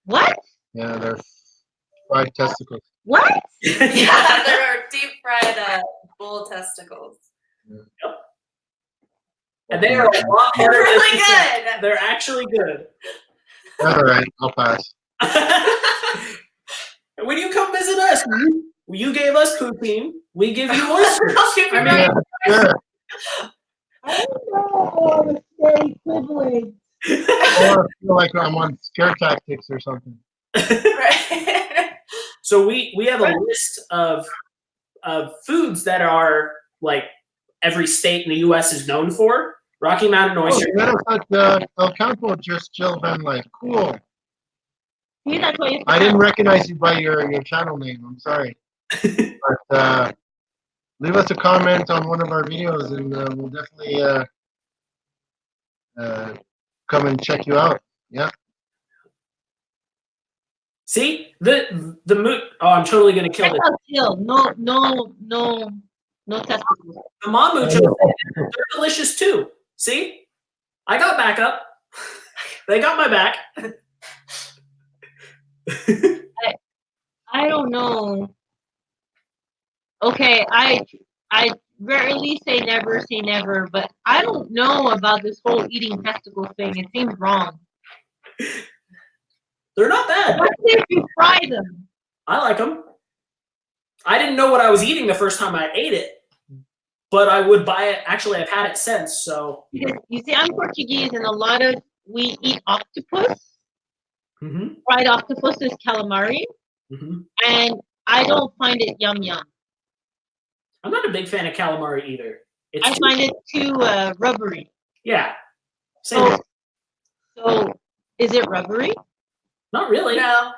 What? Yeah, they're fried testicles. What? Yeah, they're deep fried bull testicles. Yep. And they are a lot They're better than really you think. good. They're actually good. All right, I'll pass. When you come visit us, you gave us poutine. We give you oysters. I mean, Yeah, sure. I don't know. It's very equivalent. Or I feel like I'm on scare tactics or something. Right. so we have a list of foods that are like every state in the U.S. is known for. Rocky Mountain Oh, oyster. you at El Campo, just chill VanLife. Cool. See, that's what you I didn't recognize you by your channel name. I'm sorry. But leave us a comment on one of our videos, and we'll definitely come and check you out. Yeah. See the moot. Oh, I'm totally gonna kill this. Chill. No testicles. The mamuchos, they're delicious too. See, I got backup. They got my back. I don't know. Okay, I rarely say never, but I don't know about this whole eating testicles thing. It seems wrong. They're not bad. What if you fry them? I like them. I didn't know what I was eating the first time I ate it, but I would buy it. Actually, I've had it since. So Because you see, I'm Portuguese, and we eat octopus. Mhm. Fried octopus is calamari, and I don't find it yum. I'm not a big fan of calamari either. I find it too rubbery. Yeah. Same. So is it rubbery? Not really. No.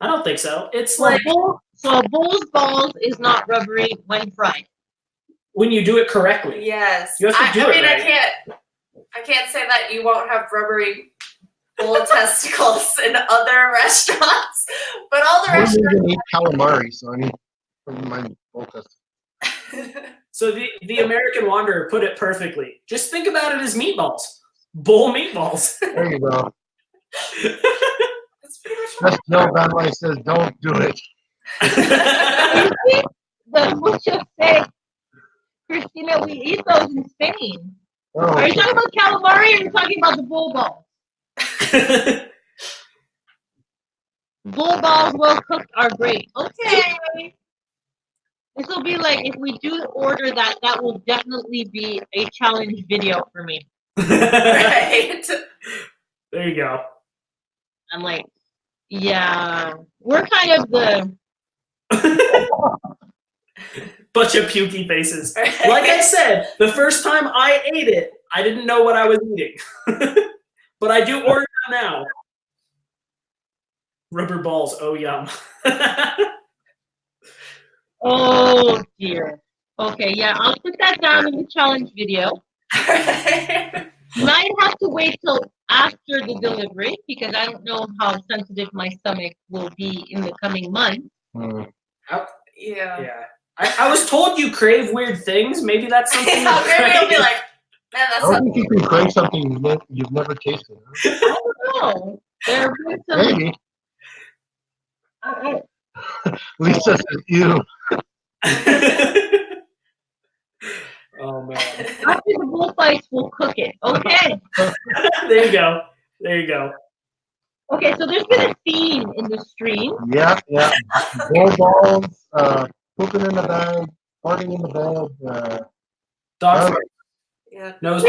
I don't think so. It's So like a bull's balls is not rubbery when fried. when you do it correctly. Yes. You have to do I it mean, right. I can't say that you won't have rubbery bull testicles in other restaurants, but all the I didn't restaurants. even eat calamari, so I need my bowl testicles. So the American Wanderer put it perfectly. Just think about it as meatballs. Bull meatballs. There you go. That's pretty much Just Joe VanLife says, don't do it. The mucho say, Christina, we eat those in Spain. Oh, Are you talking about calamari or are you talking about the bull balls? Bull balls well cooked are great. Okay. This will be like, if we do order that, that will definitely be a challenge video for me. right. There you go. I'm like, yeah, we're kind of the Bunch of pukey faces. Like I said, the first time I ate it, I didn't know what I was eating. But I do order them now. Rubber balls, oh yum. Oh dear. Okay, yeah, I'll put that down in the challenge video. Might have to wait till after the delivery because I don't know how sensitive my stomach will be in the coming months. Yeah. I was told you crave weird things. Maybe that's something. Yeah, maybe I'll be like, man, I that's don't not. think you can crave something you've never tasted. Huh? I don't know. There have been some. Maybe. Lisa says, ew. Oh man. After the bullfights, we'll cook it. Okay. There you go. There you go. Okay, so there's been a theme in the stream. Yeah. Bull balls, pooping in the bag, farting in the bag. Dog Yeah. nose.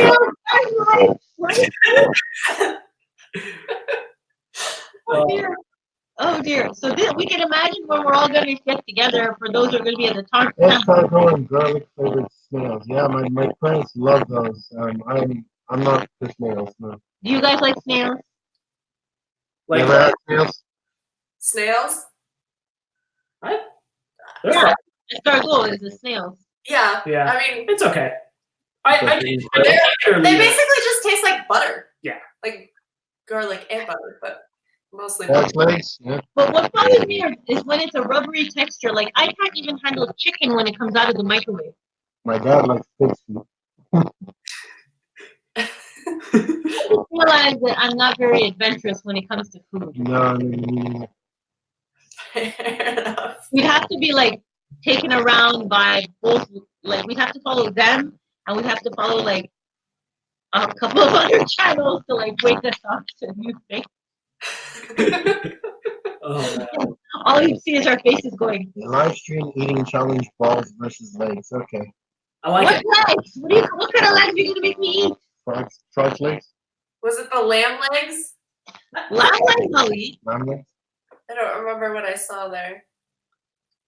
Oh dear. Oh dear. So we can imagine when we're all going to get together for those who are going to be at the time. Escargot and garlic flavored snails. Yeah, my parents love those. I'm not for snails. No. Do you guys like snails? Like Never had snails. Snails? They're Yeah. fine. Escargot is the snails. Yeah. Yeah. I mean, It's okay. I can they either leave it. basically just taste like butter. Yeah. Like garlic and butter, but mostly Pork butter. legs. Yeah. But what bothers me is when it's a rubbery texture. Like I can't even handle chicken when it comes out of the microwave. My dad likes pig's feet. I just realize that I'm not very adventurous when it comes to food. No. Fair enough. We'd have to be like taken around by both. Like we'd have to follow them, and we'd have to follow like a couple of other channels to like wake us up to new things. Oh man. All you see is our faces going. Live stream eating challenge balls versus legs. Okay. I like What it. legs? What kind of legs are you gonna make me eat? Frog legs. Was it the lamb legs? Lamb legs, I'll eat. Lamb legs. I don't remember what I saw there.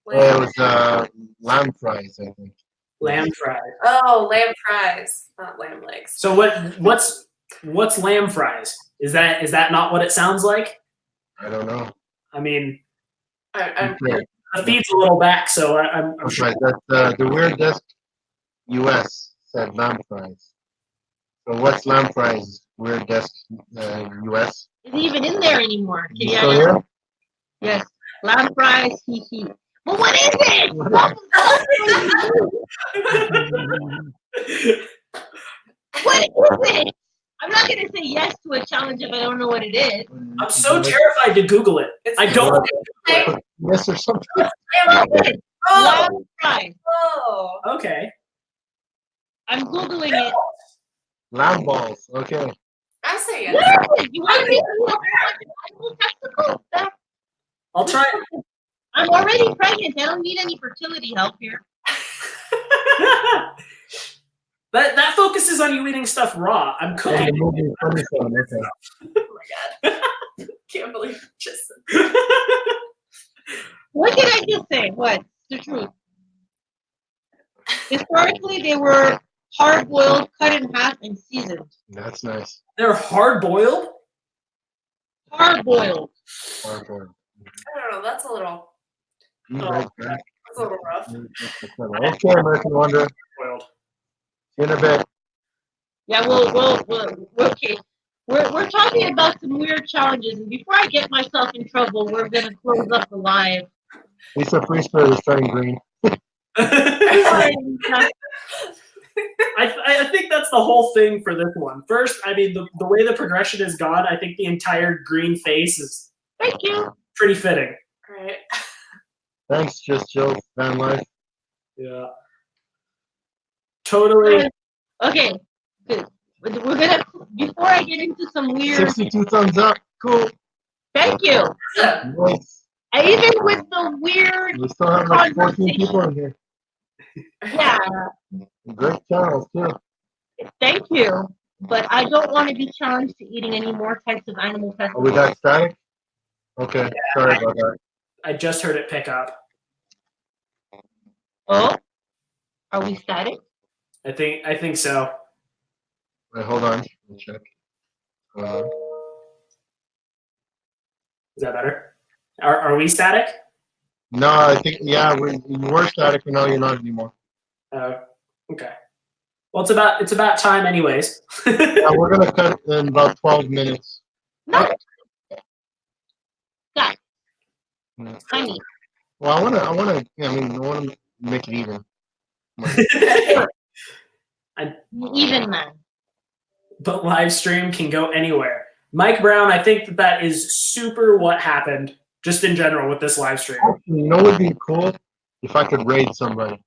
Oh, it was lamb fries, I think. Lamb fries. Oh, lamb fries, not lamb legs. So what's lamb fries? Is that not what it sounds like? I don't know. I mean, I'm Okay. the feed's a little back, so I'm That's sure. right. That's the Weird Desk US said lamb fries. So what's lamb fries? Weird Desk US. Is he even in there anymore? You still here? Yes. Lamb fries, hee. Well, what is it? What is it? I'm not gonna say yes to a challenge if I don't know what it is. I'm so terrified to Google it. It's I don't want to Hey, Google Yes or something. oh, Lamb fries. oh. it. Okay. I'm googling it. Lamb balls. Okay. I say yes. Yes, you want to be testicle? I'll try. I'm already pregnant. I don't need any fertility help here. That focuses on you eating stuff raw. I'm And cooking. the movie Funny Stone. Okay. Oh my god. Can't believe you just What did I just say? What? The truth. Historically, they were hard boiled, cut in half, and seasoned. That's nice. They're hard boiled. Hard boiled. Hardcore. I don't know, that's a little Right, right. that's a little rough. Okay, American Wonder. Boiled. See you in a bit. Yeah, we're okay. We're talking about some weird challenges, and before I get myself in trouble, we're gonna close up the live. Lisa Free Spirit is turning green. I think that's the whole thing for this one. First, I mean, the way the progression has gone, I think the entire green face is Thank you. pretty fitting. Right. Thanks, Just Jill, VanLife. Yeah. Totally. Okay, good. We're gonna before I get into some weird. 62 thumbs up. Cool. Thank you. Nice. And even with the weird, We still have like 14 people in here. yeah. Great channels, too. Thank you. But I don't want to be challenged to eating any more types of animal Oh, we testicles. got static? Okay, sorry about that. I just heard it pick up. Oh, are we static? I think so. Wait, hold on. Let me check. Is that better? Are we static? No, I think, yeah, you were static, but now you're not anymore. Okay. Well, it's about time, anyways. Yeah, we're going to cut in about 12 minutes. No. Guys, Yeah. honey. Well, I want to make it even. Even man. Oh, But live stream can go anywhere. Mike Brown, I think that is super what happened just in general with this live stream. You know what would be cool? If I could raid somebody.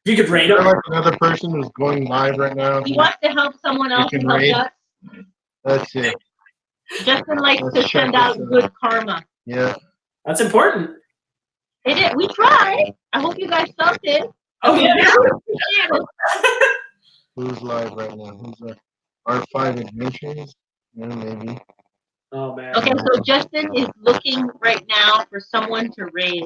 You could rate Is there him. like another person who's going live right now? He wants to help someone else can help raid. us. Let's see. Justin likes Let's to check send this out out. good karma. Yeah. That's important. It is. We tried. I hope you guys felt it. Oh yeah. Who's live right now? Who's there? R5 Adventures? Yeah, maybe. Oh man. Okay, so Justin is looking right now for someone to raid.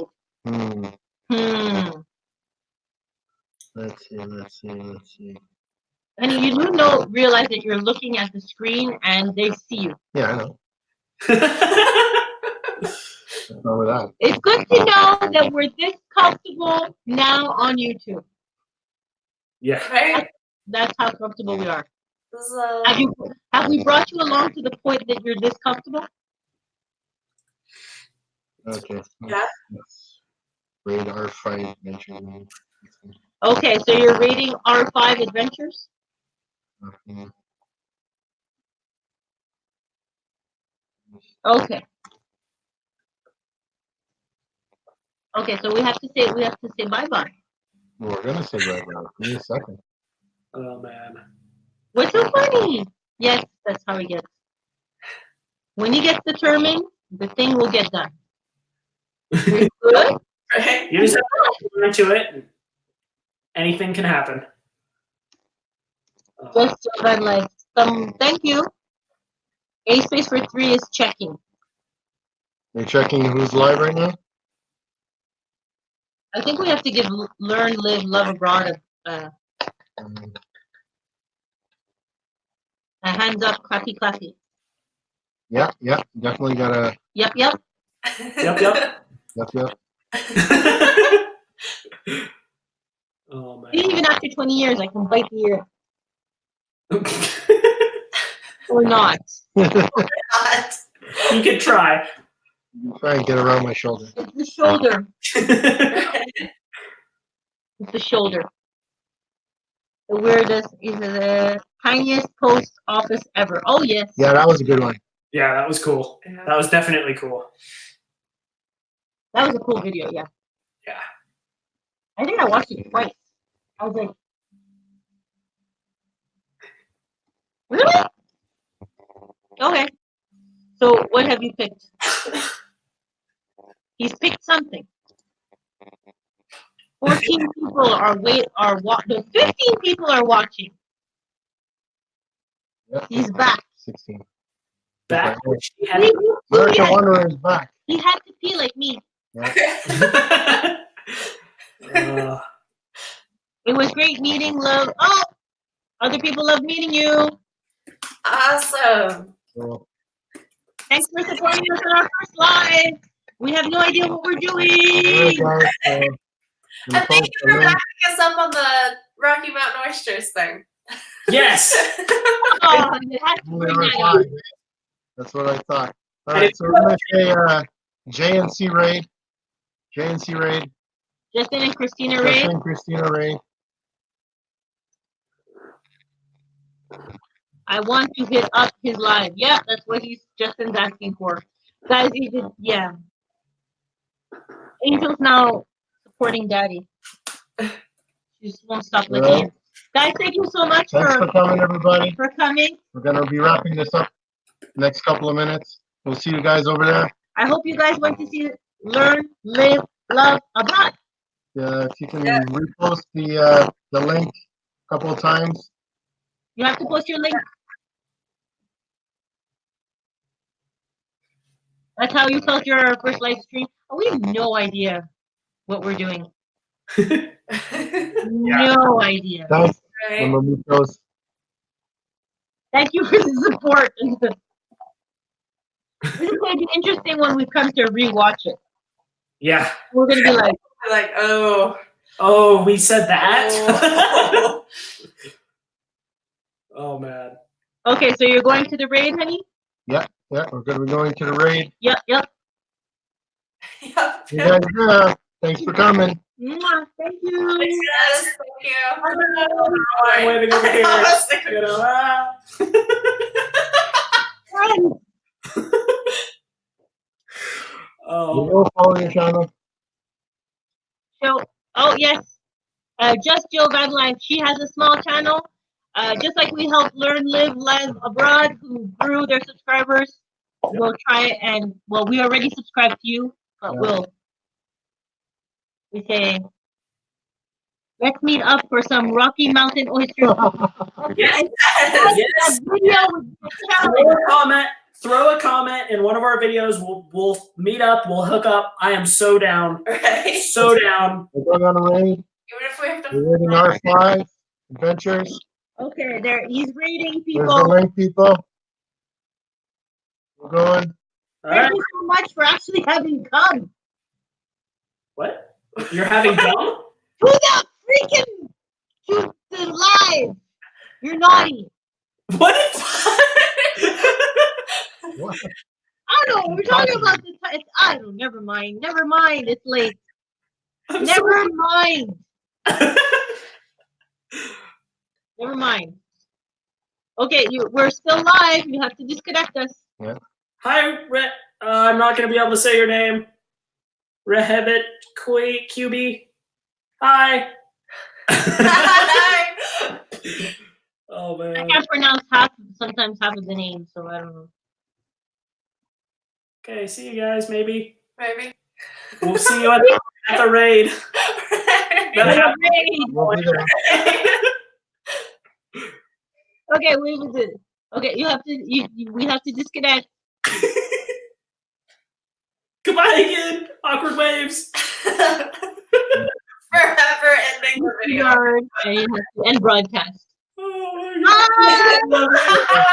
Let's see. Honey, you do realize that you're looking at the screen and they see you. Yeah, I know. Over that. It's good to know that we're this comfortable now on YouTube. Yeah. Right? That's how comfortable we are. This is, Have we brought you along to the point that you're this comfortable? Okay. Yeah. Raid R5 adventure. Okay, so you're rating R5 Adventures? Mhm. Okay. Okay, so we have to say bye-bye. We're gonna say bye bye. Give me a second. Oh man. What's so funny? Yes, that's how he gets. When he gets determined, the thing will get done. We're good? right? You just have to go into it. Anything can happen. Just so that, like, thank you. A space for 3 is checking. You're checking who's live right now? I think we have to give Learn, Live, Love Abroad a hands up, clappy, clappy. Yeah, definitely gotta. Yep. Yep. Yep. Oh man. Even after 20 years, I can bite the ear. Or not. Not. You can try. Try and get around my shoulder. It's the shoulder. It's the shoulder. The weirdest is the tiniest post office ever. Oh, yes. Yeah, that was a good one. Yeah, that was cool. Yeah. That was definitely cool. That was a cool video, yeah. Yeah. I think I watched it twice. I was like, really? Okay. So what have you picked? He's picked something. 14 people are watching. 15 people are watching. Yep. He's back. 16. Back. He, America had, Wanderer is back. he had to pee like me. Yeah. It was great meeting, love. Oh, other people love meeting you. Awesome. So, Thanks for supporting us on our first live. We have no idea what we're doing. all right, guys. And thank you for backing us up on the Rocky Mountain Oysters thing. Yes. Oh, you had to bring that up. That's what I thought. All right, so we're gonna say JNC raid. JNC raid. Justin and Christina Ray. Justin, Christina raid. I want to hit up his live. Yeah, that's what Justin's asking for. Guys, yeah. Angel's now supporting Daddy. She just won't stop looking. Right. Guys, thank you so much Thanks for coming, everybody. for coming. We're gonna be wrapping this up next couple of minutes. We'll see you guys over there. I hope you guys went to see Learn, Live, Love Abroad. If you can repost the link a couple of times. You have to post your link. That's how you felt your first live stream. Oh, we have no idea what we're doing. No idea. Thanks. Right. Remember those. Thank you for the support. This is going to be interesting when we come to rewatch it. Yeah. We're going to be like, Oh, we said that? Oh. Oh man. okay, so you're going to the raid, honey? Yeah, we're gonna be going to the raid. Yep. Yep. You guys there. Thanks for coming. Mwah, thank you. Yes, thank you. I'm waving over here. You know, You Oh. will follow your channel. So, oh yes, just Jill VanLife. She has a small channel. Just like we helped Learn, Live, Live Abroad, who grew their subscribers. We'll try and we already subscribed to you, but we say let's meet up for some Rocky Mountain oysters. Yes. Yes. Throw a comment in one of our videos. We'll meet up. We'll hook up. I am so down. Right. So down. We're going on a raid. Even if we have to. We're raiding R5 Adventures. Okay, he's raiding There's the people. link, people. We're going. All Thank right. you so much for actually having come What? You're having gum? to the freaking to the live. You're naughty. What? What? I don't know. We're talking about the time. I don't know. Never mind. Never mind. It's late. Never mind. Never mind. Okay, we're still live. You have to disconnect us. Hi, I'm not going to be able to say your name. Rehebit QB. Hi. Oh, I man. can't pronounce sometimes half of the name, so I don't know. Okay, see you guys, maybe. Maybe. We'll see you at the raid. We'll be there. Okay, we will do. Okay, we have to disconnect. Goodbye again. Awkward waves. Forever ending the video. And broadcast. Oh my god. Bye.